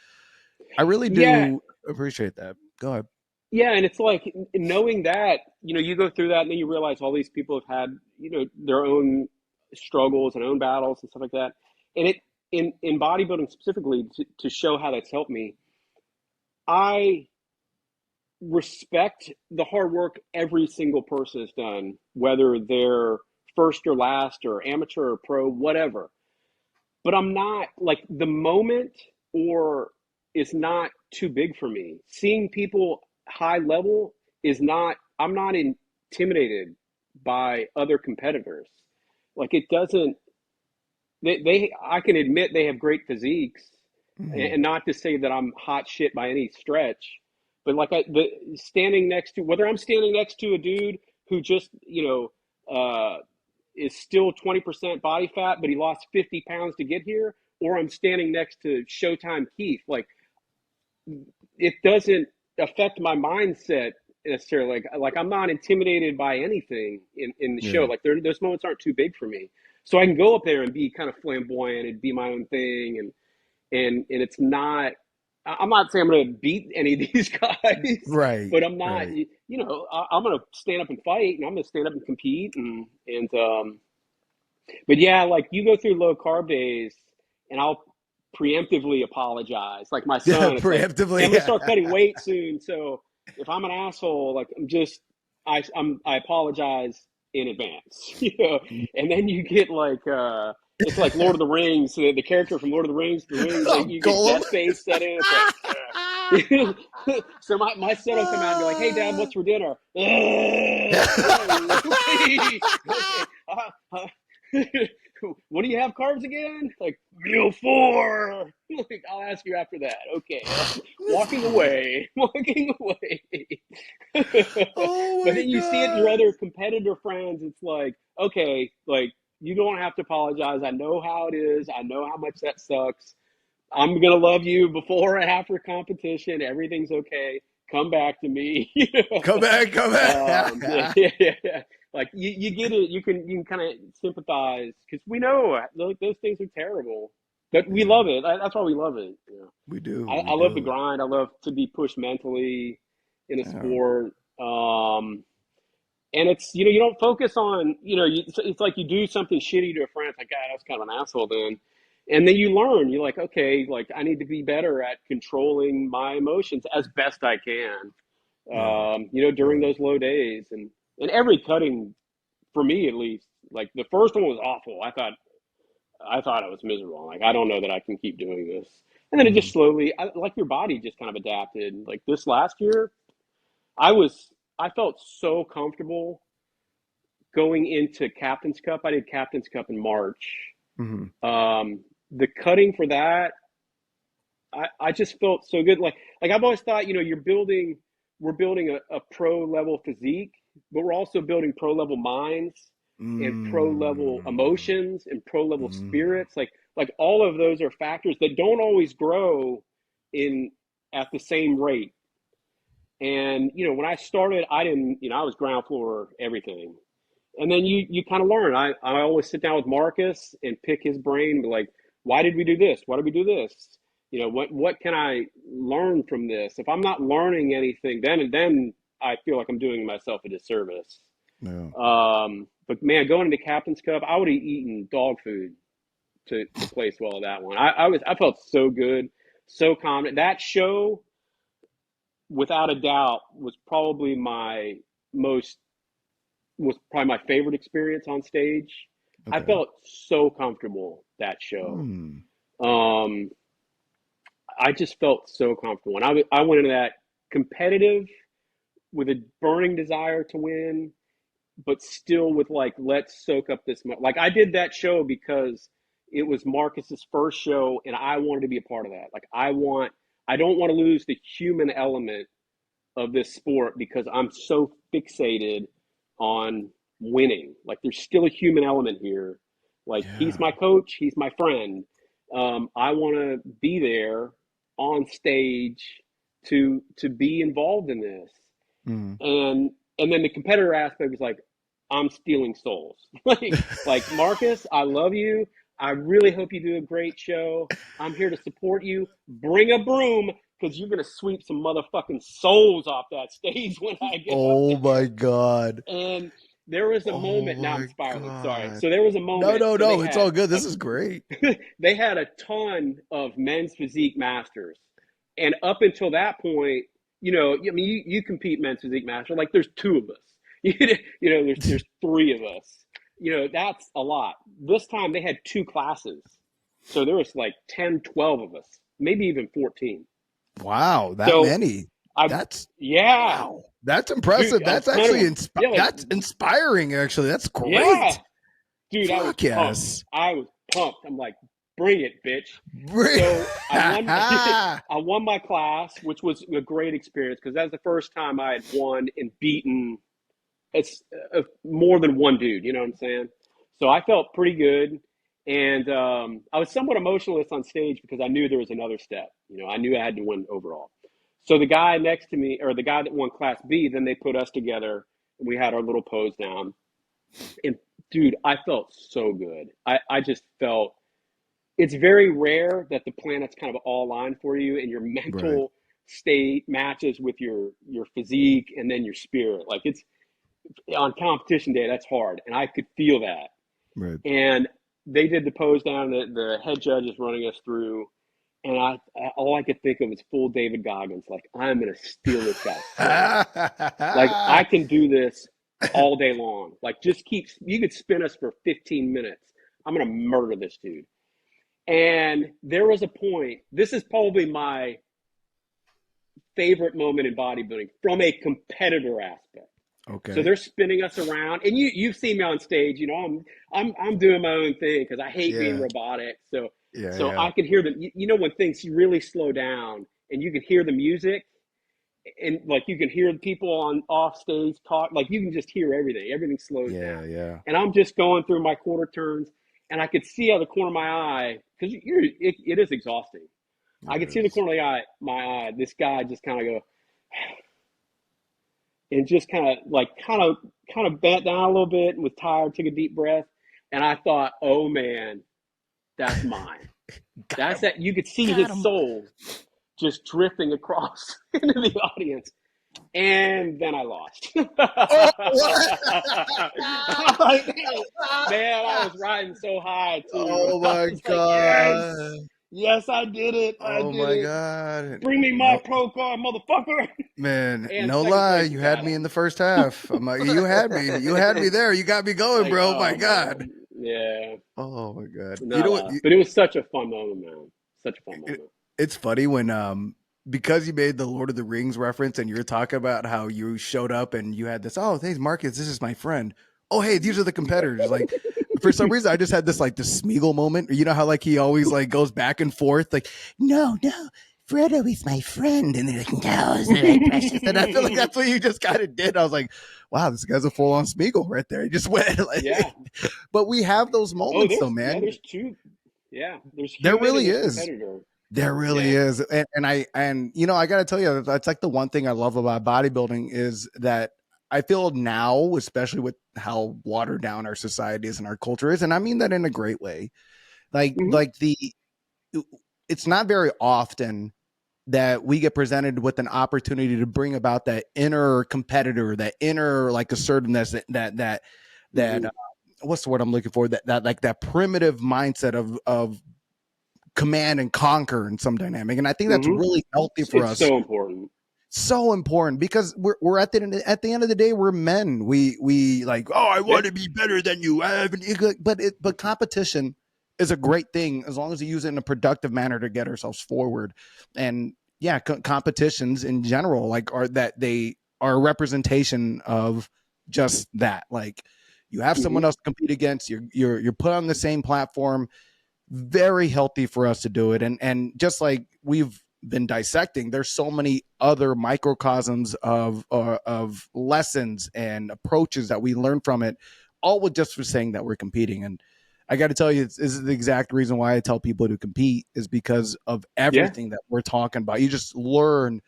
I really Yeah. do appreciate that. Go ahead. Yeah, and it's like knowing that, you go through that and then you realize all these people have had, their own struggles and own battles and stuff like that. And in bodybuilding specifically, to show how that's helped me, I respect the hard work every single person has done, whether they're first or last or amateur or pro, whatever. But I'm not like the moment or is not too big for me. Seeing people high level is not, I'm not intimidated by other competitors. Like it doesn't, I can admit they have great physiques, Mm-hmm. and not to say that I'm hot shit by any stretch, but like standing next to, whether I'm standing next to a dude who just, is still 20% body fat, but he lost 50 pounds to get here, or I'm standing next to Showtime Keith. Like, it doesn't affect my mindset necessarily. Like I'm not intimidated by anything in the show. Yeah. Like those moments aren't too big for me. So I can go up there and be kind of flamboyant and be my own thing. And it's not, I'm not saying I'm going to beat any of these guys, Right. but I'm not, Right. I'm going to stand up and fight, and I'm going to stand up and compete. But yeah, like you go through low carb days, and I'll preemptively apologize. Like my Yeah. son, it's like, hey, Preemptively. I'm gonna start cutting weight soon. So if I'm an asshole, like I apologize in advance, And then you get like it's like Lord of the Rings, the character from Lord of the Rings, the rings, like Oh, you get Golem. death face set in. It's like so my son will come out and be like, "Hey, Dad, what's for dinner?" Oh, okay, okay. What do you have carbs again? Like meal 4. Like, I'll ask you after that. Okay, walking away, walking away. Oh But my then you see it in your god. other competitor friends. It's like, okay, like you don't have to apologize. I know how it is. I know how much that sucks. I'm gonna love you before and after competition. Everything's okay. Come back to me. Come back, come Yeah, back. yeah, yeah. Like you get it. You can kind of sympathize because we know those things are terrible, but we Yeah, love it. That's why we love it. we do. I We love the do. grind. I love to be pushed mentally in a Yeah. sport. And it's, you don't focus on, it's like you do something shitty to a friend. It's like, God, that's kind of an asshole then. And then you learn, you're like, okay, like I need to be better at controlling my emotions as best I can, Yeah. during Right. those low days. And every cutting, for me at least, like the first one was awful. I thought I was miserable. I'm like, I don't know that I can keep doing this. And then it Hmm. just slowly, like your body just kind of adapted. Like this last year, I was, I felt so comfortable going into Captain's Cup. I did Captain's Cup in March. Hmm. The cutting for that, I just felt so good. Like I've always thought, we're building a pro level physique, but we're also building pro level minds and pro level Mm. emotions and pro level Mm. spirits. Like all of those are factors that don't always grow in at the same rate. And when I started, I didn't, I was ground floor everything. and then you kind of learn. I always sit down with Marcus and pick his brain, be like, why did we do this? Why did we do this? You know, what can I learn from this? If I'm not learning anything, then I feel like I'm doing myself a disservice. Yeah. But man, going into Captain's Cup, I would have eaten dog food to place well that one. I felt so good, so confident. That show, without a doubt, was probably my favorite experience on stage. I Okay. felt so comfortable that show. Hmm. Um, I just felt so comfortable, and I went into that competitive with a burning desire to win, but still with like, let's soak up this. Like I did that show because it was Marcus's first show, and I wanted to be a part of that. Like I don't want to lose the human element of this sport because I'm so fixated on winning. Like there's still a human element here. Like he's Yeah. my coach, he's my friend. I want to be there on stage to be involved in this. Mm. And then the competitor aspect is like, I'm stealing souls. like Marcus, I love you. I really hope you do a great show. I'm here to support you. Bring a broom because you're gonna sweep some motherfucking souls off that stage when I get up Oh my there. God. And there was a Oh moment. Now I'm my spiraling. Sorry. God. So there was a No, moment. no, So they no. It's had all good. This is great. they had a ton of men's physique masters, and up until that point, you know, I mean, you compete men's physique master. Like there's two of us. You know, there's three of us. You know, that's a lot. This time they had two classes, so there was like 10, 12 of us, maybe even 14. Wow, that So many. I, That's yeah, wow. That's dude, impressive. a That's ton of actually them. Yeah, like that's inspiring actually. That's yeah, great. dude, I was Fuck pumped. yes. I was pumped. I'm like, bring it, bitch. Bring- So I won. I won my class, which was a great experience because that was the first time I had won and beaten it's more than one dude. You know what I'm saying? So I felt pretty good, and I was somewhat emotionless on stage because I knew there was another step. You know, I knew I had to win overall. So the guy next to me, or the guy that won Class B, then they put us together, and we had our little pose down. And dude, I felt so good. I just felt it's very rare that the planets kind of all align for you and your right, mental state matches with your physique and then your spirit. Like it's on competition day, that's hard. And I could feel that. right. And they did the pose down, the head judge is running us through. And all I could think of was full David Goggins. Like, I'm going to steal this guy's soul. Like, I can do this all day long. Like, you could spin us for 15 minutes. I'm going to murder this dude. And there was a point, this is probably my favorite moment in bodybuilding from a competitor aspect. So Okay. they're spinning us around, and you've seen me on stage. You know, I'm doing my own thing because I hate being Yeah. robotic. Yeah. So Yeah. I can hear them. You know when things really slow down, and you can hear the music, and like you can hear the people on off stage talk. Like you can just hear everything. Everything slows down, Yeah. Yeah. and I'm just going through my quarter turns, and I could see out of the corner of my eye because it is exhausting. It I could see in the is. corner of my eye. This guy just kind of go and just kind of bent down a little bit and was tired, took a deep breath. And I thought, oh man, that's mine. Got That's him. that. You could see Got his him. soul just drifting across into the audience. And then I lost. Oh, what? Like, man, I was riding so high too. Oh I my was like, yes, God. yes, I did it. I Oh did my it. God. Bring me my No, pro card, motherfucker. man, And no second lie. place You had got me in him. the first half. I'm like, you had me. You had me there. You got me going, Like, bro. My oh God. man, yeah, Oh my God. You know not what? but it was such a fun moment, man. Such a fun It, moment. it's funny when because you made the Lord of the Rings reference and you're talking about how you showed up and you had this, oh, thanks, Marcus, this is my friend. Oh, hey, these are the competitors. Like for some reason I just had this like this Smeagol moment. You know how like he always like goes back and forth, like, no, no, Frodo is my friend. And they're like, no, isn't it precious? And I feel like that's what you just kind of did. I was like, wow, this guy's a full-on Smeagol right there. He just went like, Yeah. but we have those Oh, moments though, man. there's two. Yeah, there's There human and really there's is. competitor. There really Yeah. is. And I you know, I got to tell you that's like the one thing I love about bodybuilding is that I feel now, especially with how watered down our society is and our culture is, and I mean that in a great way. Hmm. Like it's not very often that we get presented with an opportunity to bring about that inner competitor, that inner like assertiveness, that Hmm. what's the word I'm looking for? That like that primitive mindset of command and conquer in some dynamic, and I think that's Hmm. really healthy for It's us. so important. So important because we're at the end of the day we're men. We like, oh, I Yeah. want to be better than you. But competition is a great thing as long as you use it in a productive manner to get ourselves forward. And yeah, competitions in general like are that they are a representation of just that. Like you have Hmm. someone else to compete against. You're put on the same platform. Very healthy for us to do it. And just like we've been dissecting, there's so many other microcosms of lessons and approaches that we learn from it, all with just for saying that we're competing. And I got to tell you, this is the exact reason why I tell people to compete is because of Yeah. everything that we're talking about. You just learn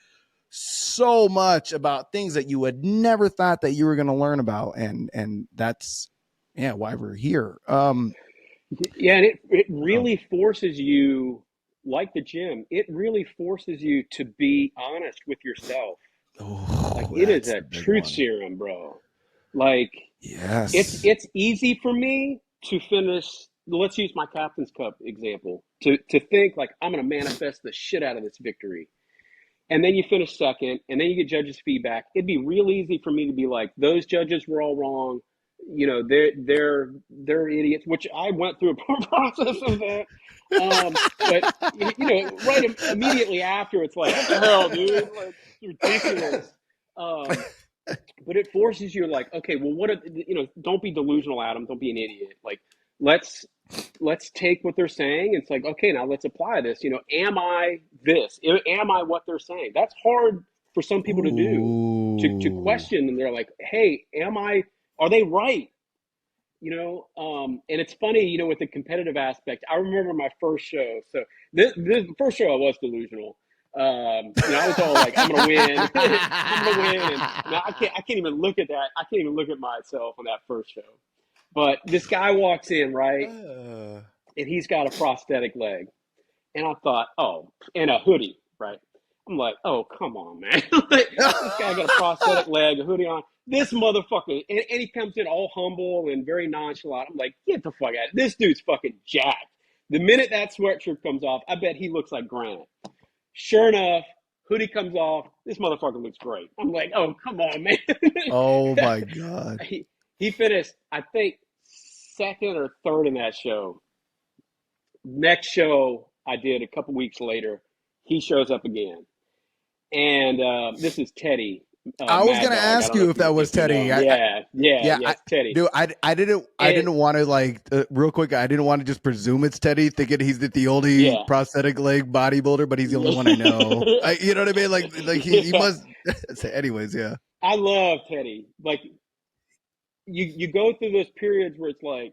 so much about things that you had never thought that you were going to learn about, and that's yeah why we're here. Yeah, and it Oh, really forces you, like the gym, it really forces you to be honest with yourself. Like oh, it is that's a the big truth one. serum, bro. Like Yes. it's easy for me to finish. Let's use my Captain's Cup example. To think like I'm gonna manifest the shit out of this victory. And then you finish second, and then you get judges' feedback. It'd be real easy for me to be like, those judges were all wrong. You know, they're idiots. Which I went through a process of that. But you know, right immediately after, it's like, what the hell, dude? Like, it's ridiculous. Um, but it forces you like, okay, well, what? You know, don't be delusional, Adam. Don't be an idiot. Like, let's let's take what they're saying. It's like, okay, now let's apply this. You know, am I this? Am I what they're saying? That's hard for some people to do. To Ooh. question, and they're like, hey, am I? Are they right? You know, and it's funny, you know, with the competitive aspect. I remember my first show. So this first show, I was delusional. You know, I was all like, I'm gonna win, I'm gonna win, and now I can't even look at that. I can't even look at myself on that first show. But this guy walks in, right, Uh, and he's got a prosthetic leg. And I thought, oh, and a hoodie, right? I'm like, oh, come on, man. Like, this guy got a prosthetic leg, a hoodie on. This motherfucker, and he comes in all humble and very nonchalant. I'm like, get the fuck out. This dude's fucking jacked. The minute that sweatshirt comes off, I bet he looks like granite. Sure enough, hoodie comes off. This motherfucker looks great. I'm like, oh, come on, man. oh my god. he, he finished, I think, second or third in that show. Next show I did a couple weeks later, he shows up again, and this is Teddy, I was Mad gonna Dog. I ask don't know you if that was if you know Teddy. him. Yeah, yeah, Yeah, yeah. It's Teddy, dude, I and didn't want to like real quick. I didn't want to just presume it's Teddy, thinking he's the only yeah, prosthetic leg bodybuilder, but he's the only one I know. yeah. You know what I mean? Like he Yeah. must. Anyways, yeah. I love Teddy. Like you go through those periods where it's like,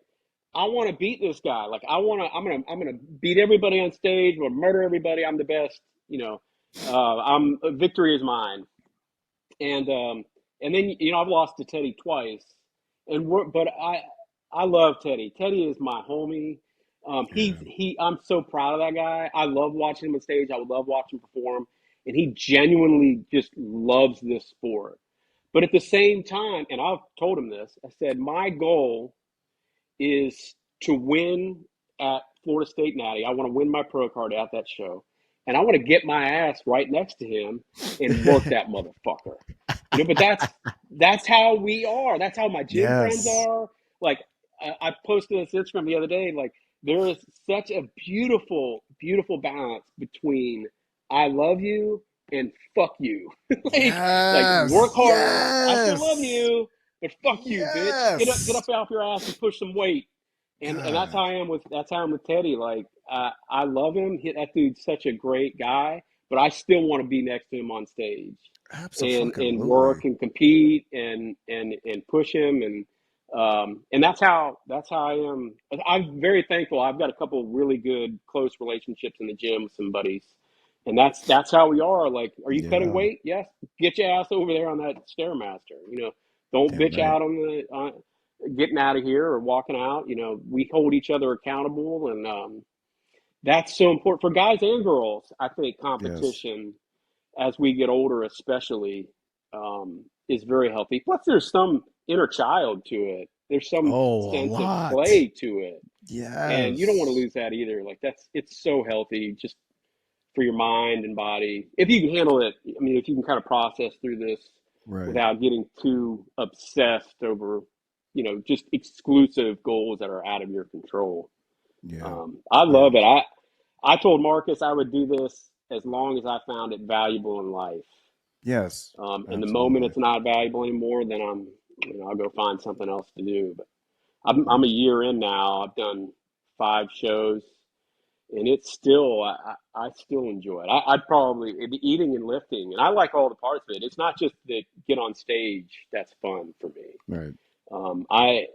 I want to beat this guy. Like I'm gonna beat everybody on stage. I'm gonna murder everybody. I'm the best. You know, I'm victory is mine. And then you know I've lost to Teddy twice, but I love Teddy. Teddy is my homie. Yeah. I'm so proud of that guy. I love watching him on stage. I would love watching him perform, and he genuinely just loves this sport. But at the same time, and I've told him this, I said my goal is to win at Florida State Natty. I want to win my pro card at that show. And I want to get my ass right next to him and work that motherfucker. You know, but that's how we are. That's how my gym friends Yes. are. Like I posted this Instagram the other day. Like there is such a beautiful, beautiful balance between I love you and fuck you. like work Yes. harder. I still love Yes. you, but fuck you, bitch. Get Yes. up off your ass and push some weight. And that's God. how I am with Teddy. Like I love him. That dude's such a great guy, but I still want to be next to him on stage and work Absolutely. and compete and push him and that's how I am. I'm very thankful. I've got a couple of really good close relationships in the gym with some buddies, and that's how we are. Like, are you cutting Yeah. weight? Yes, get your ass over there on that stairmaster. You know, Don't Damn bitch right. out on the getting out of here or walking out. We hold each other accountable, and that's so important for guys and girls. I think Yes. competition as we get older, especially, is very healthy. Plus, there's some inner child to it. There's some Oh, a sense of lot. play to it, and you don't want to Yes. lose that either. Like it's so healthy just for your mind and body. If you can handle it, I mean, if you can kind of process through this Right. without getting too obsessed over, just exclusive goals that are out of your control. Yeah. I Yeah. love it. I told Marcus I would do this as long as I found it valuable in life. Yes. And the moment Absolutely. it's not valuable anymore, then I'll go find something else to do. But I'm a Yes. year in now. I've done 5 shows, and it's still I still enjoy it. I'd probably the eating and lifting, and I like all the parts of it. It's not just the get on stage that's fun for me. Right. Um, I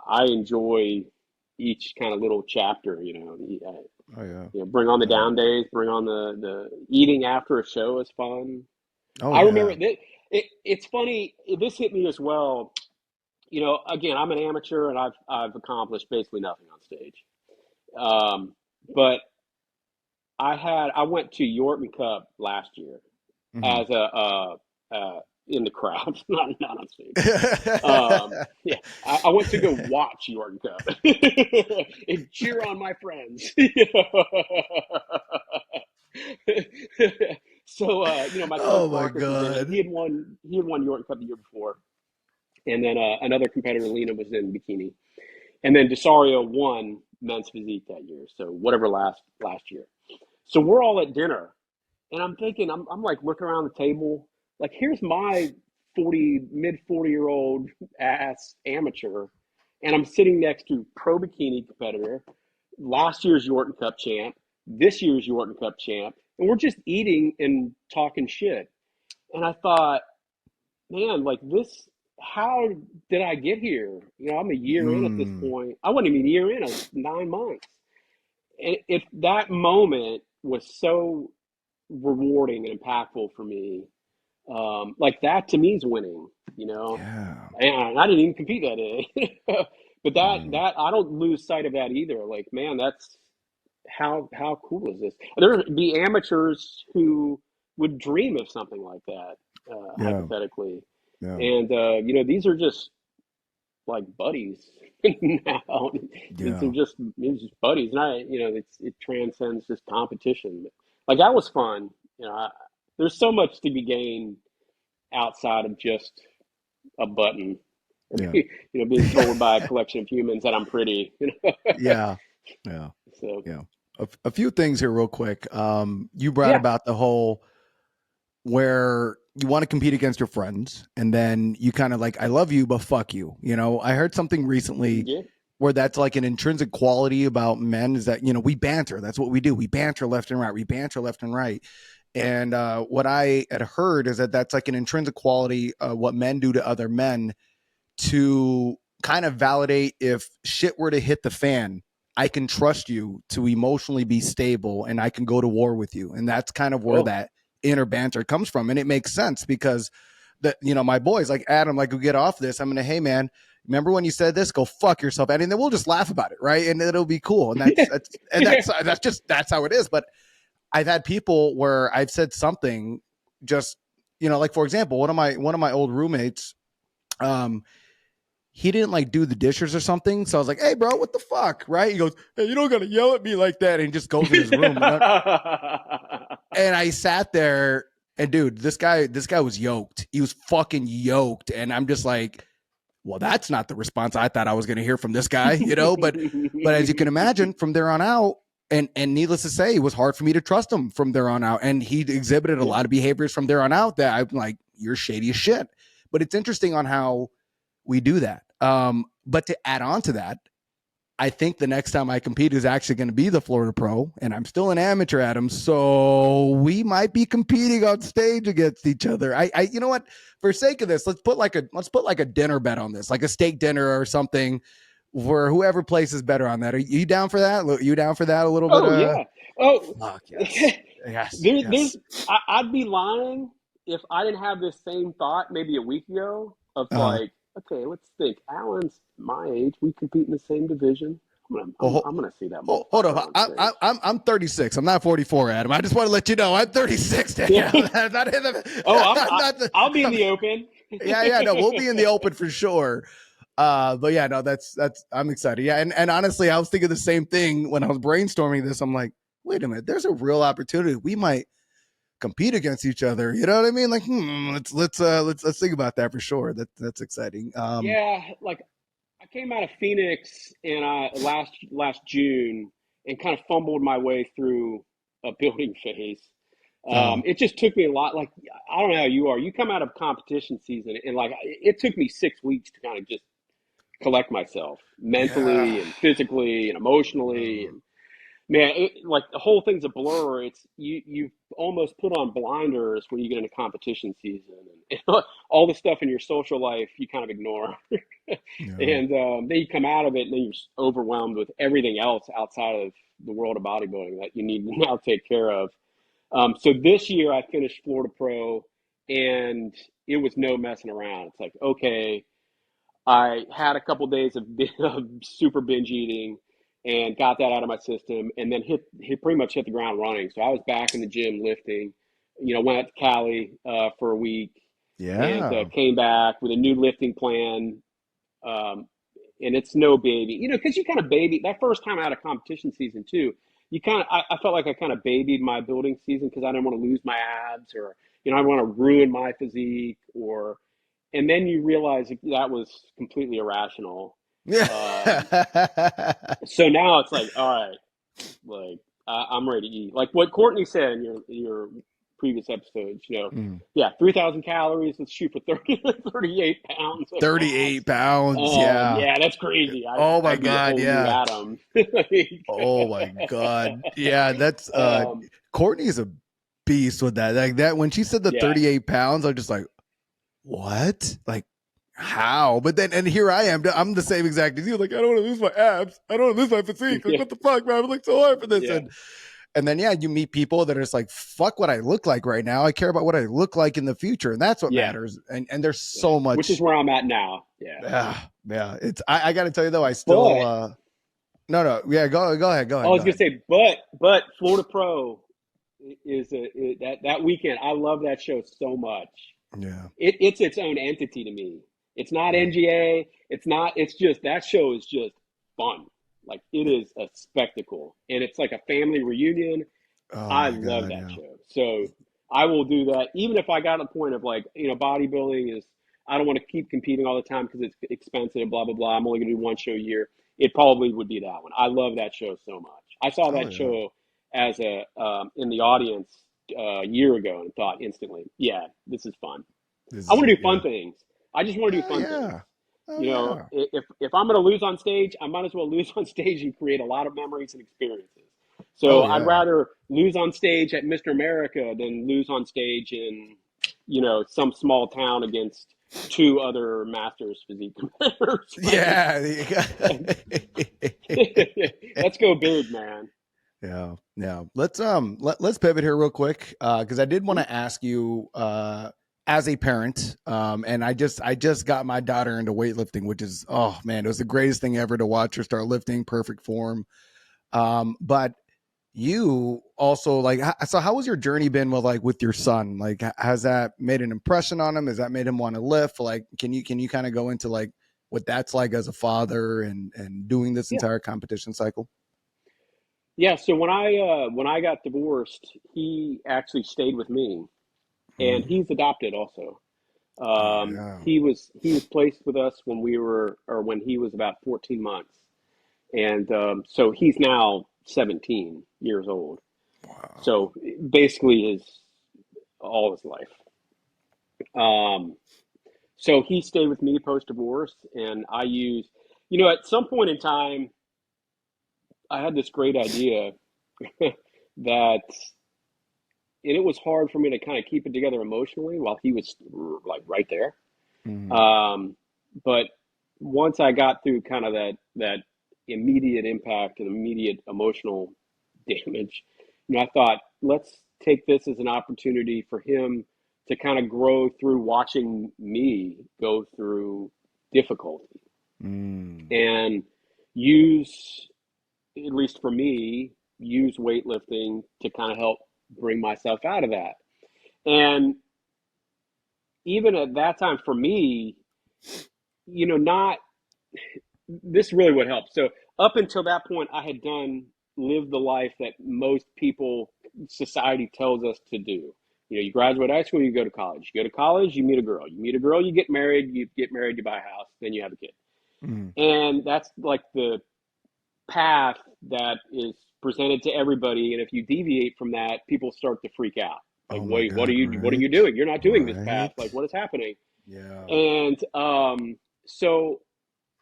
I enjoy each kind of little chapter. Oh yeah. Bring on the Yeah. down days, bring on the eating after a show is fun. Oh I remember yeah. that it's funny. This hit me as well. Again, I'm an amateur and I've accomplished basically nothing on stage. Um, but I went to Yorton Cup last year Hmm. as in the crowd, not on stage. Yeah, I went to go watch Yorton Cup and cheer on my friends. So my coach Oh my Marcus was in it. God. He had won Yorton Cup the year before, and then another competitor, Lena, was in bikini, and then Desario won men's physique that year. So whatever last year. So we're all at dinner, and I'm thinking, I'm like looking around the table, like here's my mid 40-year-old ass amateur, and I'm sitting next to pro bikini competitor, last year's Yorton Cup champ, this year's Yorton Cup champ, and we're just eating and talking shit. And I thought, man, like this, how did I get here? I'm a year in at this Mm. point. I wasn't even a year in, I was 9 months. If that moment was so rewarding and impactful for me, like that to me is winning, Yeah. and I didn't even compete that day. But Mm. that I don't lose sight of that either. Like, man, that's how cool is this? There would be amateurs who would dream of something like that, Yeah. hypothetically. Yeah. And these are just like buddies now. Yeah. It's just buddies, and it transcends just competition. Like that was fun. There's so much to be gained outside of just a button, or Yeah. being told by a collection of humans that I'm pretty. Yeah. Yeah. So Yeah. A few things here real quick. You brought yeah, about the whole where you want to compete against your friends and then you kind of like, I love you, but fuck you. I heard something recently yeah. where that's like an intrinsic quality about men is that, we banter. That's what we do. We banter left and right. We banter left and right. And what I had heard is that that's like an intrinsic quality of what men do to other men to kind of validate if shit were to hit the fan, I can trust you to emotionally be stable and I can go to war with you. And that's kind of where Oh, that inner banter comes from. And it makes sense because my boys like Adam, like, we get off this. I'm going to, hey man, remember when you said this, go fuck yourself. And then we'll just laugh about it. Right. And it'll be cool. And that's how it is. But I've had people where I've said something just, like, for example, one of my old roommates, um, he didn't like do the dishes or something. So I was like, hey, bro, what the fuck? Right. He goes, hey, you don't got to yell at me like that. And he just goes in his room. And I sat there and dude, this guy was yoked. He was fucking yoked. And I'm just like, well, that's not the response I thought I was going to hear from this guy, but as you can imagine from there on out, and needless to say, it was hard for me to trust him from there on out. And he exhibited a Yeah. lot of behaviors from there on out that I'm like, you're shady as shit. But it's interesting on how we do that. But to add on to that, I think the next time I compete is actually going to be the Florida Pro, and I'm still an amateur, Adam. So we might be competing on stage against each other. You know what? For sake of this, let's put like a dinner bet on this, like a steak dinner or something, where whoever places better on that. Are you down for that? You down for that? A little bit Oh of yeah. Oh, fuck yes, yes, there's yes. I'd be lying if I didn't have this same thought maybe a week ago. of Uh, like, okay, let's think. Alan's my age. We compete in the same division. well, I'm gonna see that hold motherfucker up. on stage. I'm 36. I'm not 44, Adam. I just want to let you know I'm 36. Yeah. Daniel. I'm not in Oh, I'm not the, I'll be in the open. yeah. No, we'll be in the open for sure. But yeah, no, that's I'm excited. Yeah, and honestly, I was thinking the same thing when I was brainstorming this. I'm like, wait a minute, there's a real opportunity. We might compete against each other. You know what I mean? Like, let's think about that for sure. That's exciting. Yeah, like I came out of Phoenix and I last June and kind of fumbled my way through a building phase. Oh, It just took me a lot. Like I don't know how you are. You come out of competition season and like it took me 6 weeks to kind of just collect myself mentally yeah. and physically and emotionally. And man, like the whole thing's a blur. It's you almost put on blinders when you get into competition season, and all the stuff in your social life you kind of ignore, Yeah. and then you come out of it, and then you're overwhelmed with everything else outside of the world of bodybuilding that you need to now take care of. So this year I finished Florida Pro, and it was no messing around. It's like, okay, I had a couple days of super binge eating and got that out of my system, and then hit pretty much hit the ground running. So I was back in the gym lifting. Went out to Cali for a week and Yeah. came back with a new lifting plan. Um, and it's no baby, because you kind of baby that first time out of competition season too. I felt like I kind of babied my building season because I didn't want to lose my abs or I didn't want to ruin my physique or and then you realize that was completely irrational. Yeah. Um, so now it's like, all right, like I'm ready to eat. Like what Courtney said in your previous episodes, Mm. yeah, 3,000 calories. Let's shoot for 38 pounds of mass. 38 pounds. Yeah. Yeah, that's crazy. Oh my I'd be a God. whole new Yeah. Adam. Oh my God. Yeah. That's um, Courtney's a beast with that. Like that when she said the yeah, 38 pounds, I'm just like, what? Like how? But then and here I am. I'm the same exact as you. Like, I don't want to lose my abs. I don't want to lose my physique. Like, yeah, what the fuck, man? I'm like so hard for this. yeah, And then yeah, you meet people that are just like, fuck what I look like right now. I care about what I look like in the future. And that's what yeah, matters. And there's yeah. so Which is much. where I'm at now. Yeah, Yeah. It's I gotta tell you though, I still but no, yeah, go ahead, I was gonna say, but Florida Pro that weekend. I love that show so much. Yeah. It's its own entity to me. It's not Yeah. NGA. It's not. It's just that show is just fun. Like it is a spectacle, and it's like a family reunion. Oh I my love God, that yeah. show. So I will do that, even if I got to the point of like, bodybuilding is. I don't want to keep competing all the time because it's expensive. Blah blah blah. I'm only gonna do one show a year. It probably would be that one. I love that show so much. I saw Oh that yeah. show as a in the audience a year ago and thought instantly, yeah, this is fun. This I is want to it, do fun yeah. things. I just want to do Oh fun things. yeah. Oh yeah. If I'm going to lose on stage, I might as well lose on stage and create a lot of memories and experiences. So Oh I'd yeah. rather lose on stage at Mr. America than lose on stage in, some small town against two other masters physique competitors. Like, Yeah. let's go big, man. Yeah, yeah. Let's pivot here real quick because I did want to ask you as a parent, and I just got my daughter into weightlifting, which is oh man, it was the greatest thing ever to watch her start lifting, perfect form. But you also like so how was your journey been with your son? Like has that made an impression on him? Has that made him want to lift? Like can you kind of go into like what that's like as a father and doing this Yeah. entire competition cycle? Yeah, so when I got divorced, he actually stayed with me, and Mm. he's adopted also. Oh yeah. He was placed with us when he was about 14 months, and so he's now 17 years old. Wow. So basically, his all his life. Um, so he stayed with me post divorce, and I used, at some point in time, I had this great idea that and it was hard for me to kind of keep it together emotionally while he was like right there. Mm. Um, but once I got through kind of that immediate impact and immediate emotional damage, I thought let's take this as an opportunity for him to kind of grow through watching me go through difficulty Mm. and use, at least for me, use weightlifting to kind of help bring myself out of that. And even at that time for me, not this really would help. So up until that point, I had lived the life that most people, society tells us to do. You graduate high school, you go to college. You go to college, you meet a girl. You meet a girl, you get married. You get married, you buy a house, then you have a kid. Mm. And that's like the path that is presented to everybody. And if you deviate from that, people start to freak out. Like, Oh my wait, what are God, you right? doing? You're not doing this path. Like, Right. what is happening? Yeah. And so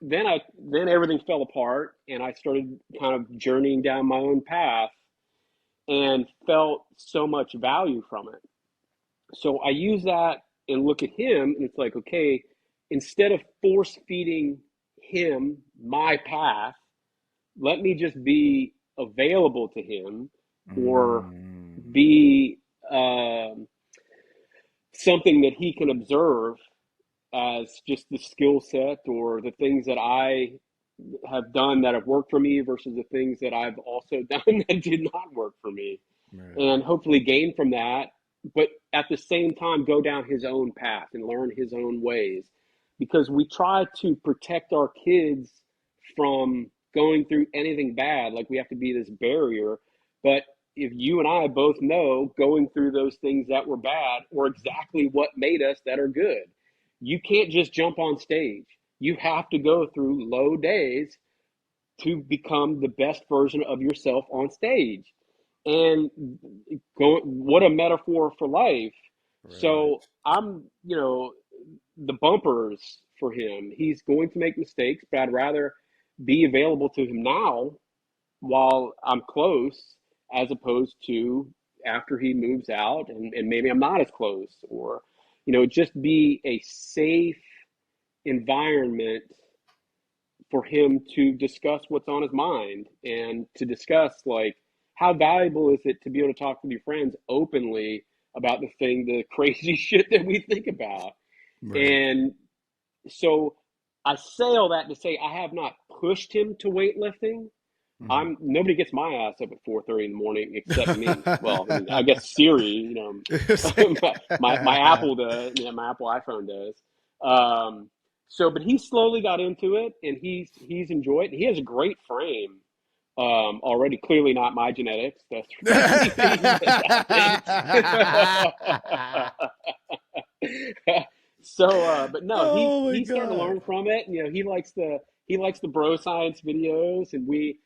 then everything fell apart, and I started kind of journeying down my own path and felt so much value from it. So I use that and look at him, and it's like, okay, instead of force feeding him my path, let me just be available to him, or Mm. be something that he can observe as just the skill set or the things that I have done that have worked for me versus the things that I've also done that did not work for me, Right. and hopefully gain from that, but at the same time go down his own path and learn his own ways, because we try to protect our kids from going through anything bad, like we have to be this barrier. But if you and I both know going through those things that were bad or exactly what made us that are good, you can't just jump on stage. You have to go through low days to become the best version of yourself on stage. And what a metaphor for life. Right. So I'm, the bumpers for him. He's going to make mistakes, but I'd rather be available to him now while I'm close, as opposed to after he moves out, and maybe I'm not as close, or, just be a safe environment for him to discuss what's on his mind, and to discuss, like, how valuable is it to be able to talk with your friends openly about the crazy shit that we think about. Right. And so I say all that to say I have not pushed him to weightlifting. Mhm. I'm Nobody gets my ass up at 4:30 in the morning except me. Well, I mean, I guess Siri, my Apple does, my Apple iPhone does. Um, but he slowly got into it, and he's enjoyed it. He has a great frame already. Clearly not my genetics. That's for anything that. But no, Oh my he's starting to God. learn from it. He likes the bro science videos, and we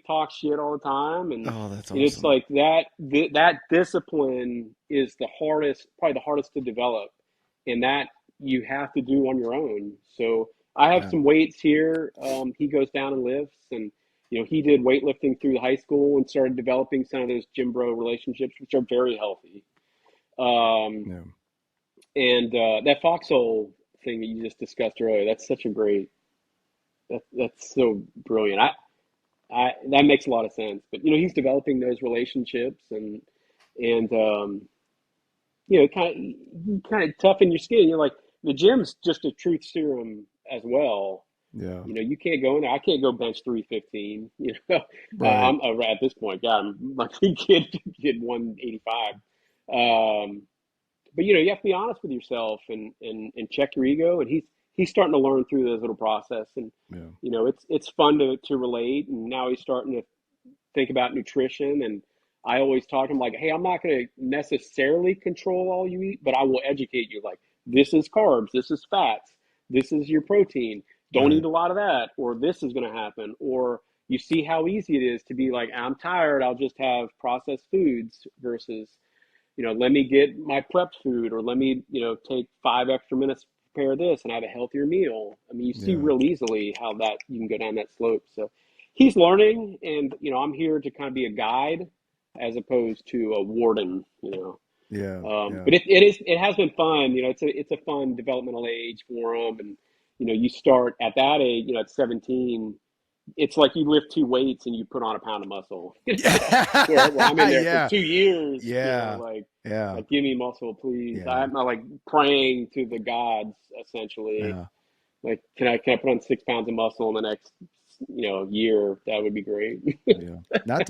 talk shit all the time, and Oh, that's it's awesome. like that discipline is probably the hardest to develop, and that you have to do on your own. So I have Yeah. some weights here. He goes down and lifts, and he did weightlifting through high school and started developing some of those gym bro relationships, which are very healthy. Um, Yeah. and that foxhole thing that you just discussed earlier, that's such a great, that's so brilliant. That makes a lot of sense. But he's developing those relationships, and kind of toughen your skin. You're like, the gym's just a truth serum as well. Yeah. You can't go in there. I can't go bench 315. Right. I'm at this point. God, I'm like kid 185. But you have to be honest with yourself, and check your ego. And he's starting to learn through this little process, and Yeah. it's fun to relate. And now he's starting to think about nutrition. And I always talk to him like, hey, I'm not going to necessarily control all you eat, but I will educate you. Like, this is carbs, this is fats, this is your protein. Don't eat Right. a lot of that, or this is going to happen. Or you see how easy it is to be like, I'm tired, I'll just have processed foods, versus let me get my prepped food, or let me, take 5 extra minutes to prepare this and have a healthier meal. I mean, you see Yeah. real easily how that you can go down that slope. So he's learning, and I'm here to kind of be a guide as opposed to a warden. Yeah. Yeah. But it has been fun. It's a fun developmental age for him, and you start at that age. At 17, it's like you lift 2 weights and you put on a pound of muscle. Where I'm in there for Yeah. 2 years, Yeah. like Yeah. give me muscle, please. Yeah. I'm like praying to the gods essentially. Yeah. Like, can I put on 6 pounds of muscle in the next year? That would be great. Yeah. Not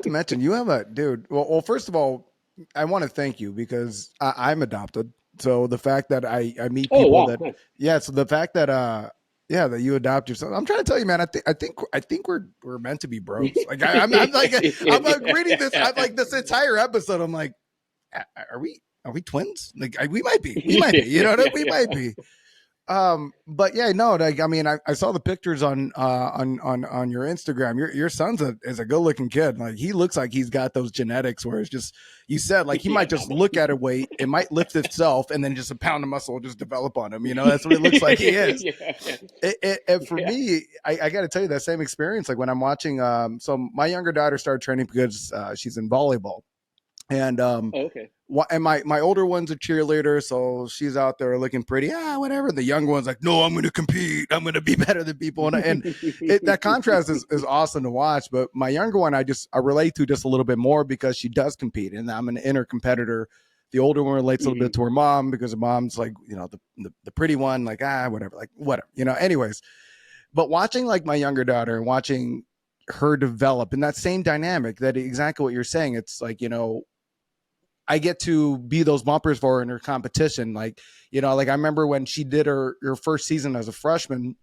to mention you have a dude. Well, first of all, I want to thank you because I'm adopted. So the fact that I meet Oh people wow, that, nice. yeah. So the fact that yeah, that you adopt yourself. I'm trying to tell you, man. I think we're meant to be bros. Like I'm like I'm reading this. I'm like this entire episode. I'm like, are we twins? Like we might be. We might be. You know what I mean? We might be. But yeah, no, like I mean, I saw the pictures on your Instagram. Your son's is a good looking kid. Like he looks like he's got those genetics where it's just, you said like he Yeah, might just look at a weight, it might lift itself, and then just a pound of muscle will just develop on him. You know, that's what it looks like he is. yeah, And for yeah. me, I got to tell you that same experience. Like when I'm watching, so my younger daughter started training because she's in volleyball, and Oh, okay. and my older one's a cheerleader, so she's out there looking pretty, whatever. The younger one's like, no, I'm going to compete, I'm going to be better than people, and that contrast is awesome to watch. But my younger one, I relate to just a little bit more because she does compete, and I'm an inner competitor. The older one relates a little bit to her mom because her mom's like, the pretty one, like whatever, like whatever, anyways. But watching like my younger daughter and watching her develop in that same dynamic, that exactly what you're saying, it's like, I get to be those bumpers for her in her competition. Like, like I remember when she did her first season as a freshman,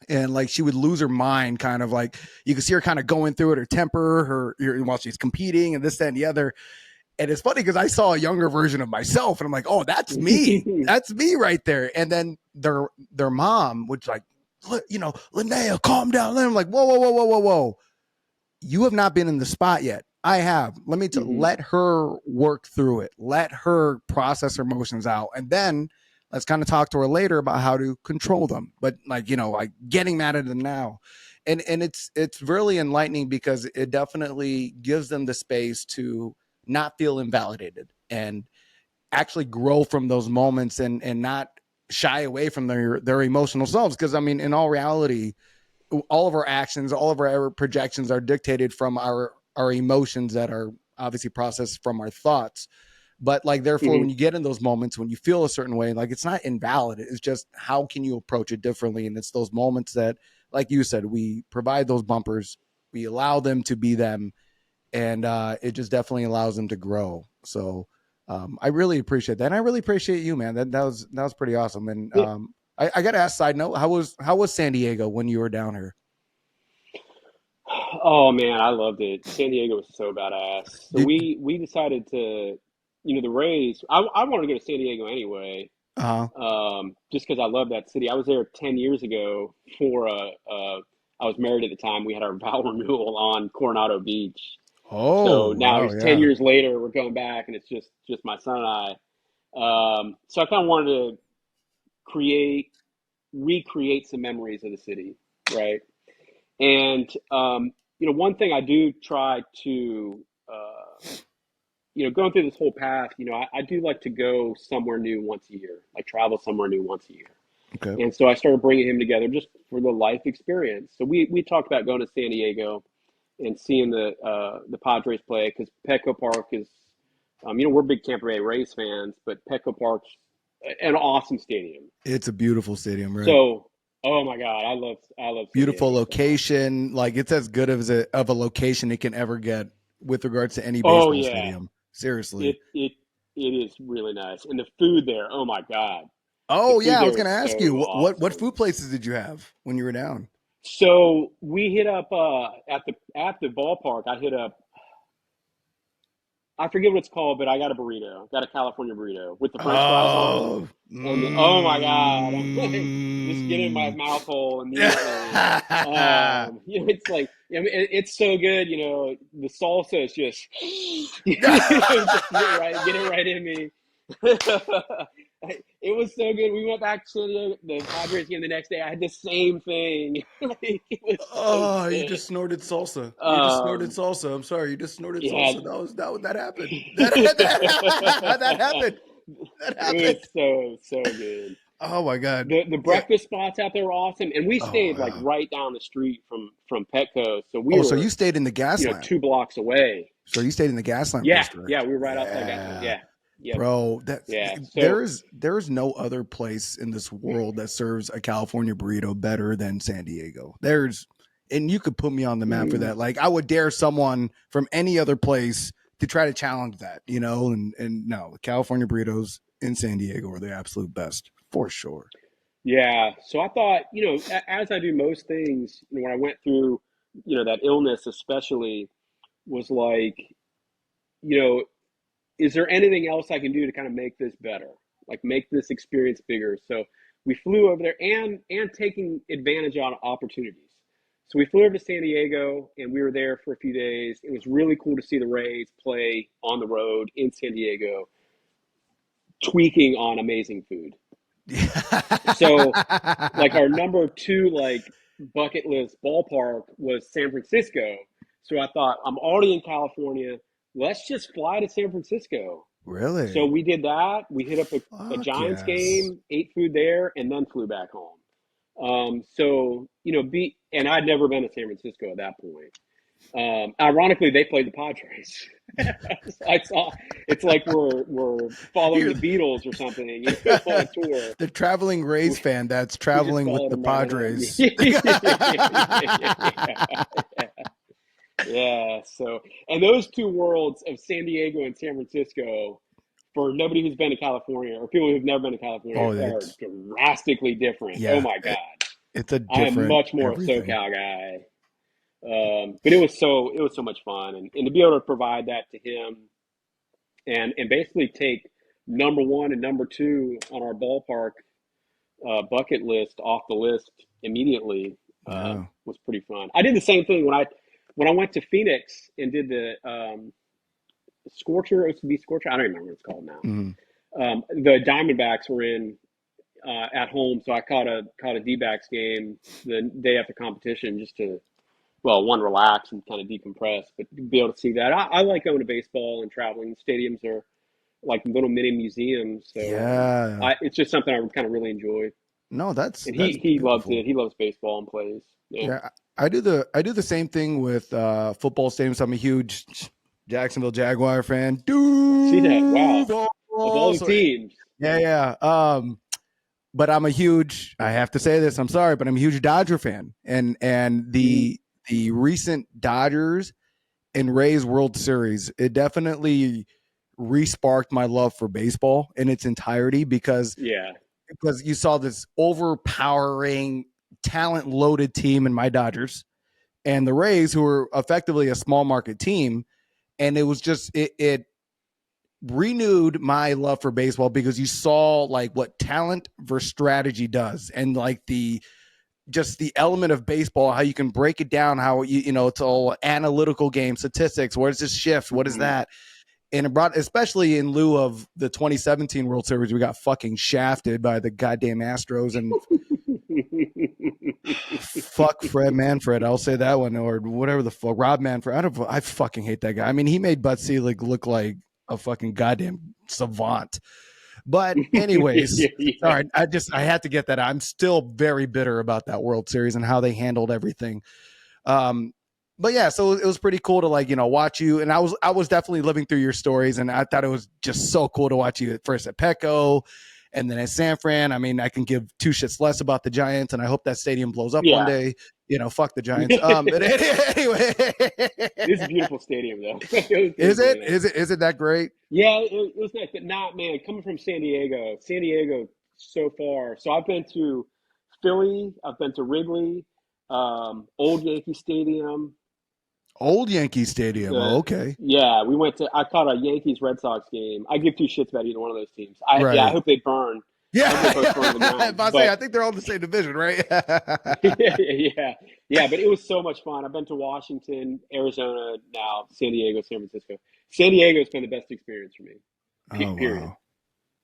and like she would lose her mind, kind of like you could see her kind of going through it, her temper, while she's competing and this, that, and the other. And it's funny because I saw a younger version of myself and I'm like, oh, that's me. That's me right there. And then their mom would like, Linnea, calm down. And I'm like, whoa, whoa, whoa, whoa, whoa, whoa. You have not been in the spot yet. I have. Let her work through it. Let her process her emotions out. And then let's kind of talk to her later about how to control them. But like getting mad at them now. And it's really enlightening because it definitely gives them the space to not feel invalidated and actually grow from those moments and not shy away from their emotional selves. Because I mean, in all reality, all of our actions, all of our projections are dictated from our emotions that are obviously processed from our thoughts. But like, therefore, when you get in those moments, when you feel a certain way, like it's not invalid. It's just, how can you approach it differently? And it's those moments that, like you said, we provide those bumpers, we allow them to be them. And it just definitely allows them to grow. So I really appreciate that. And I really appreciate you, man. That was pretty awesome. And Yeah. I got to ask, side note, how was San Diego when you were down here? Oh man, I loved it. San Diego was so badass. So Did we decided to, the Rays. I wanted to go to San Diego anyway, uh just because I love that city. I was there 10 years ago for I was married at the time. We had our vow renewal on Coronado Beach. So Oh now wow, it's ten yeah. years later. We're going back, and it's just my son and I. So I kind of wanted to create recreate some memories of the city, right? And one thing I do try to, going through this whole path, I do like to go somewhere new once a year, like travel somewhere new once a year. Okay. And so I started bringing him together just for the life experience. So we talked about going to San Diego and seeing the Padres play because Petco Park is, we're big Tampa Bay Rays fans, but Petco Park's an awesome stadium. It's a beautiful stadium, right? So, oh my God, I love San Beautiful Diego so much. location. Like it's as good as of a location it can ever get with regards to any Oh baseball yeah, stadium. Seriously. it is really nice, and the food there. Oh my God, the Oh food yeah, I was there going is to ask you so what awesome. food places did you have when you were down? So we hit up at the ballpark. I hit up. I forget what it's called, but I got a burrito. Got a California burrito with the French fries on it, Oh. and oh my God, I'm like just get in my mouth hole immediately. It's like it's so good. The salsa is just just get it right in me. It was so good. We went back to the Padres game the next day. I had the same thing. Like, it was so Oh, you good. just snorted salsa. You just snorted Um, salsa. I'm sorry. You just snorted yeah. salsa. That happened. That happened. That It happened. was so good. Oh my God. The Yeah. breakfast spots out there were awesome, and we Oh stayed like yeah. right down the street from Petco, so we Oh, so you were stayed in the Gaslamp. 2 blocks away. So you stayed in the Gaslamp Yeah, district. yeah, we were right outside Gaston. Yeah. Yeah, yep, Bro, that's yeah. there So is there is no other place in this world that serves a California burrito better than San Diego. There's and you could put me on the map for that. Like I would dare someone from any other place to try to challenge that, and no, California burritos in San Diego are the absolute best for sure. yeah, so I thought, as I do most things, when I went through, that illness especially, was like, you know, is there anything else I can do to kind of make this better? Like make this experience bigger. So we flew over there and taking advantage on opportunities. So we flew over to San Diego and we were there for a few days. It was really cool to see the Rays play on the road in San Diego, tweaking on amazing food. So like our number two like bucket list ballpark was San Francisco. So I thought I'm already in California. Let's just fly to San Francisco. So Really? we did that. We hit up a Fuck Giants yes. game, ate food there, and then flew back home. So and I'd never been to San Francisco at that point. Ironically, they played the Padres. I saw it's like we're following You're the Beatles or something, on a tour. the traveling Rays We, fan that's we just traveling with followed the them right along. Padres. Yeah. So, and those two worlds of San Diego and San Francisco, for nobody who's been to California or people who've never been to California, Oh, are it's drastically different. Oh yeah, my God. it's a I am different much more a everything. SoCal guy. But it was so much fun, and to be able to provide that to him, and basically take number one and number two on our ballpark bucket list off the list immediately, Yeah. was pretty fun. I did the same thing when I went to Phoenix and did the Scorcher OCB Scorcher. I don't remember what it's called now. Mhm. The Diamondbacks were in at home, so I caught a D-backs game the day after competition just to, well, one, relax and kind of decompress, but be able to see that. I like going to baseball and traveling. Stadiums are like little mini museums, so Yeah. it's just something I would kind of really enjoy. No, And that's he loves beautiful. it. He loves baseball and plays. Yeah, Yeah, I do the same thing with football stadiums. I'm a huge Jacksonville Jaguar fan. see that? Wow, of all Duval. the So teams. yeah, yeah. But I'm a huge. I have to say this. I'm sorry, but I'm a huge Dodger fan, and Mm, the recent Dodgers and Rays World Series, it definitely resparked my love for baseball in its entirety yeah. because you saw this overpowering, talent loaded team in my Dodgers and the Rays, who were effectively a small market team. And it was just, it renewed my love for baseball because you saw like what talent versus strategy does. And like just the element of baseball, how you can break it down, how it's all analytical game, statistics. What is this shift? What is Hmm. that? And it brought, especially in lieu of the 2017 World Series, we got fucking shafted by the goddamn Astros and fuck Fred Manfred. I'll say that one, or whatever the fuck, Rob Manfred. I fucking hate that guy. I mean, he made Bud Selig look like a fucking goddamn savant. But anyways, Yeah. sorry, I had to get that out. I'm still very bitter about that World Series and how they handled everything. Um, but yeah, so it was pretty cool to watch you, and I was definitely living through your stories, and I thought it was just so cool to watch you at first at Petco, and then at San Fran. I mean, I can give two shits less about the Giants, and I hope that stadium blows up one Yeah. day. Fuck the Giants. But It anyway, is a beautiful stadium, though. It was is really it nice. is it that great? Yeah, it was nice, but not, man, coming from San Diego so far. So I've been to Philly, I've been to Wrigley, Old Yankee Stadium. Old Yankee Stadium. Oh, okay, Yeah, I caught a Yankees Red Sox game. I give two shits about either one of those teams. Yeah, I right. hope they burn. I hope they Yeah, both burn to the yeah. ground. If I say, But I think they're all in the same division, right? yeah, yeah, but it was so much fun. I've been to Washington, Arizona, now San Diego, San Francisco. San Diego's been the best experience for me. Oh Period. wow,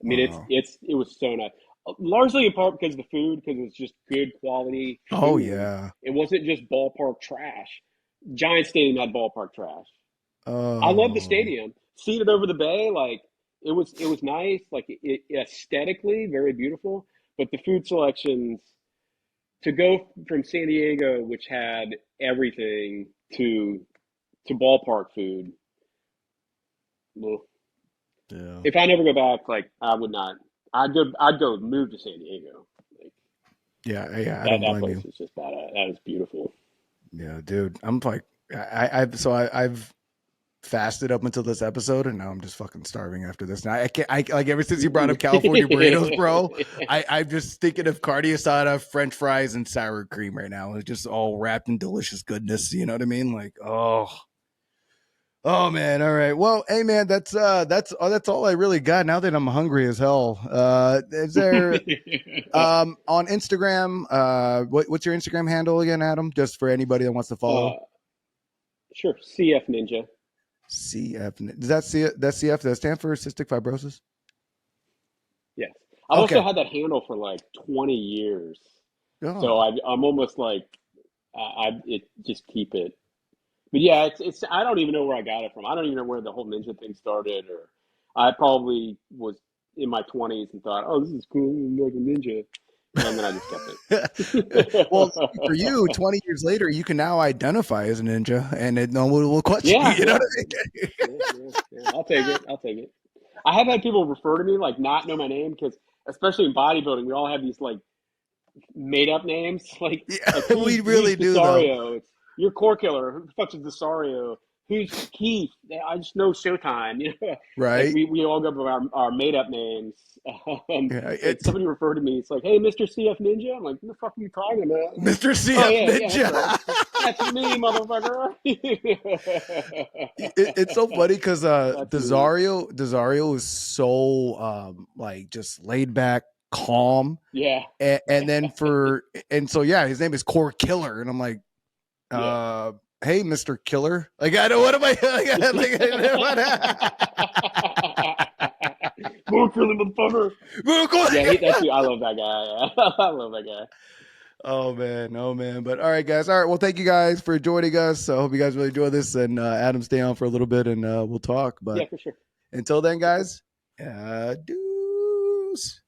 I mean, wow. it was so nice. Largely in part because of the food, because it was just good quality Oh food. yeah. It wasn't just ballpark trash. Giant Stadium had ballpark trash. I love the Oh stadium. Seated over the bay, like it was nice, like it aesthetically very beautiful. but the food selections to go from San Diego, which had everything, to ballpark food. Well, Yeah. if I never go back, like I would not. I'd go move to San Diego. Like Yeah. I that don't that blame place you. is just bad. That is beautiful. Yeah, dude. I'm like, I've fasted up until this episode, and now I'm just fucking starving after this. Now I can't. I like ever since you brought up California burritos, bro. I'm just thinking of carne asada, French fries, and sour cream right now. It's just all wrapped in delicious goodness. You know what I mean? Like, oh man. All right. Well, hey man, that's all I really got. Now that I'm hungry as hell. Is there on Instagram? What's your Instagram handle again, Adam? Just for anybody that wants to uh, follow. sure, CF Ninja. CF. Does that CF that stand for cystic fibrosis? Yes, I've also Okay. had that handle for like 20 years, so Oh, I'm almost like it just keep it. But yeah, it's I don't even know where I got it from. I don't even know where the whole ninja thing started, or I probably was in my 20s and thought, oh, this is cool, I'm like a ninja, and then I just kept well, it. for you, 20 years later, you can now identify as a ninja, and no one will question you. Yeah, You know yeah, what I mean? yeah. I'll take it. I'll take it. I have had people refer to me like not know my name because, especially in bodybuilding, we all have these like made up names. Like Yeah, we who's really do though, Desario? It's you're core killer. Who the fuck's is Desario? Who's Keith? I just know Showtime. You know, like right? we all go by our made up names. Yeah, Like somebody referred to me. It's like, hey, Mr. CF Ninja. I'm like, what the fuck are you talking about? I'm like, Mr. oh CF yeah, yeah, that's right. Ninja. That's me, motherfucker. It's so funny because That's me. Desario is so like just laid back, calm, Yeah, and then and so yeah, his name is Core Killer, and I'm like, yeah. uh, hey, Mr. Killer, like I don't what am I More curly motherfucker. Yeah, that's like, me. I love that guy. Yeah. I love that guy. oh man, oh man. But all right, guys. All right. Well, thank you guys for joining us. I hope you guys really enjoy this. And Adam, stay on for a little bit and we'll talk. Yeah, But for sure. until then, guys, deuce.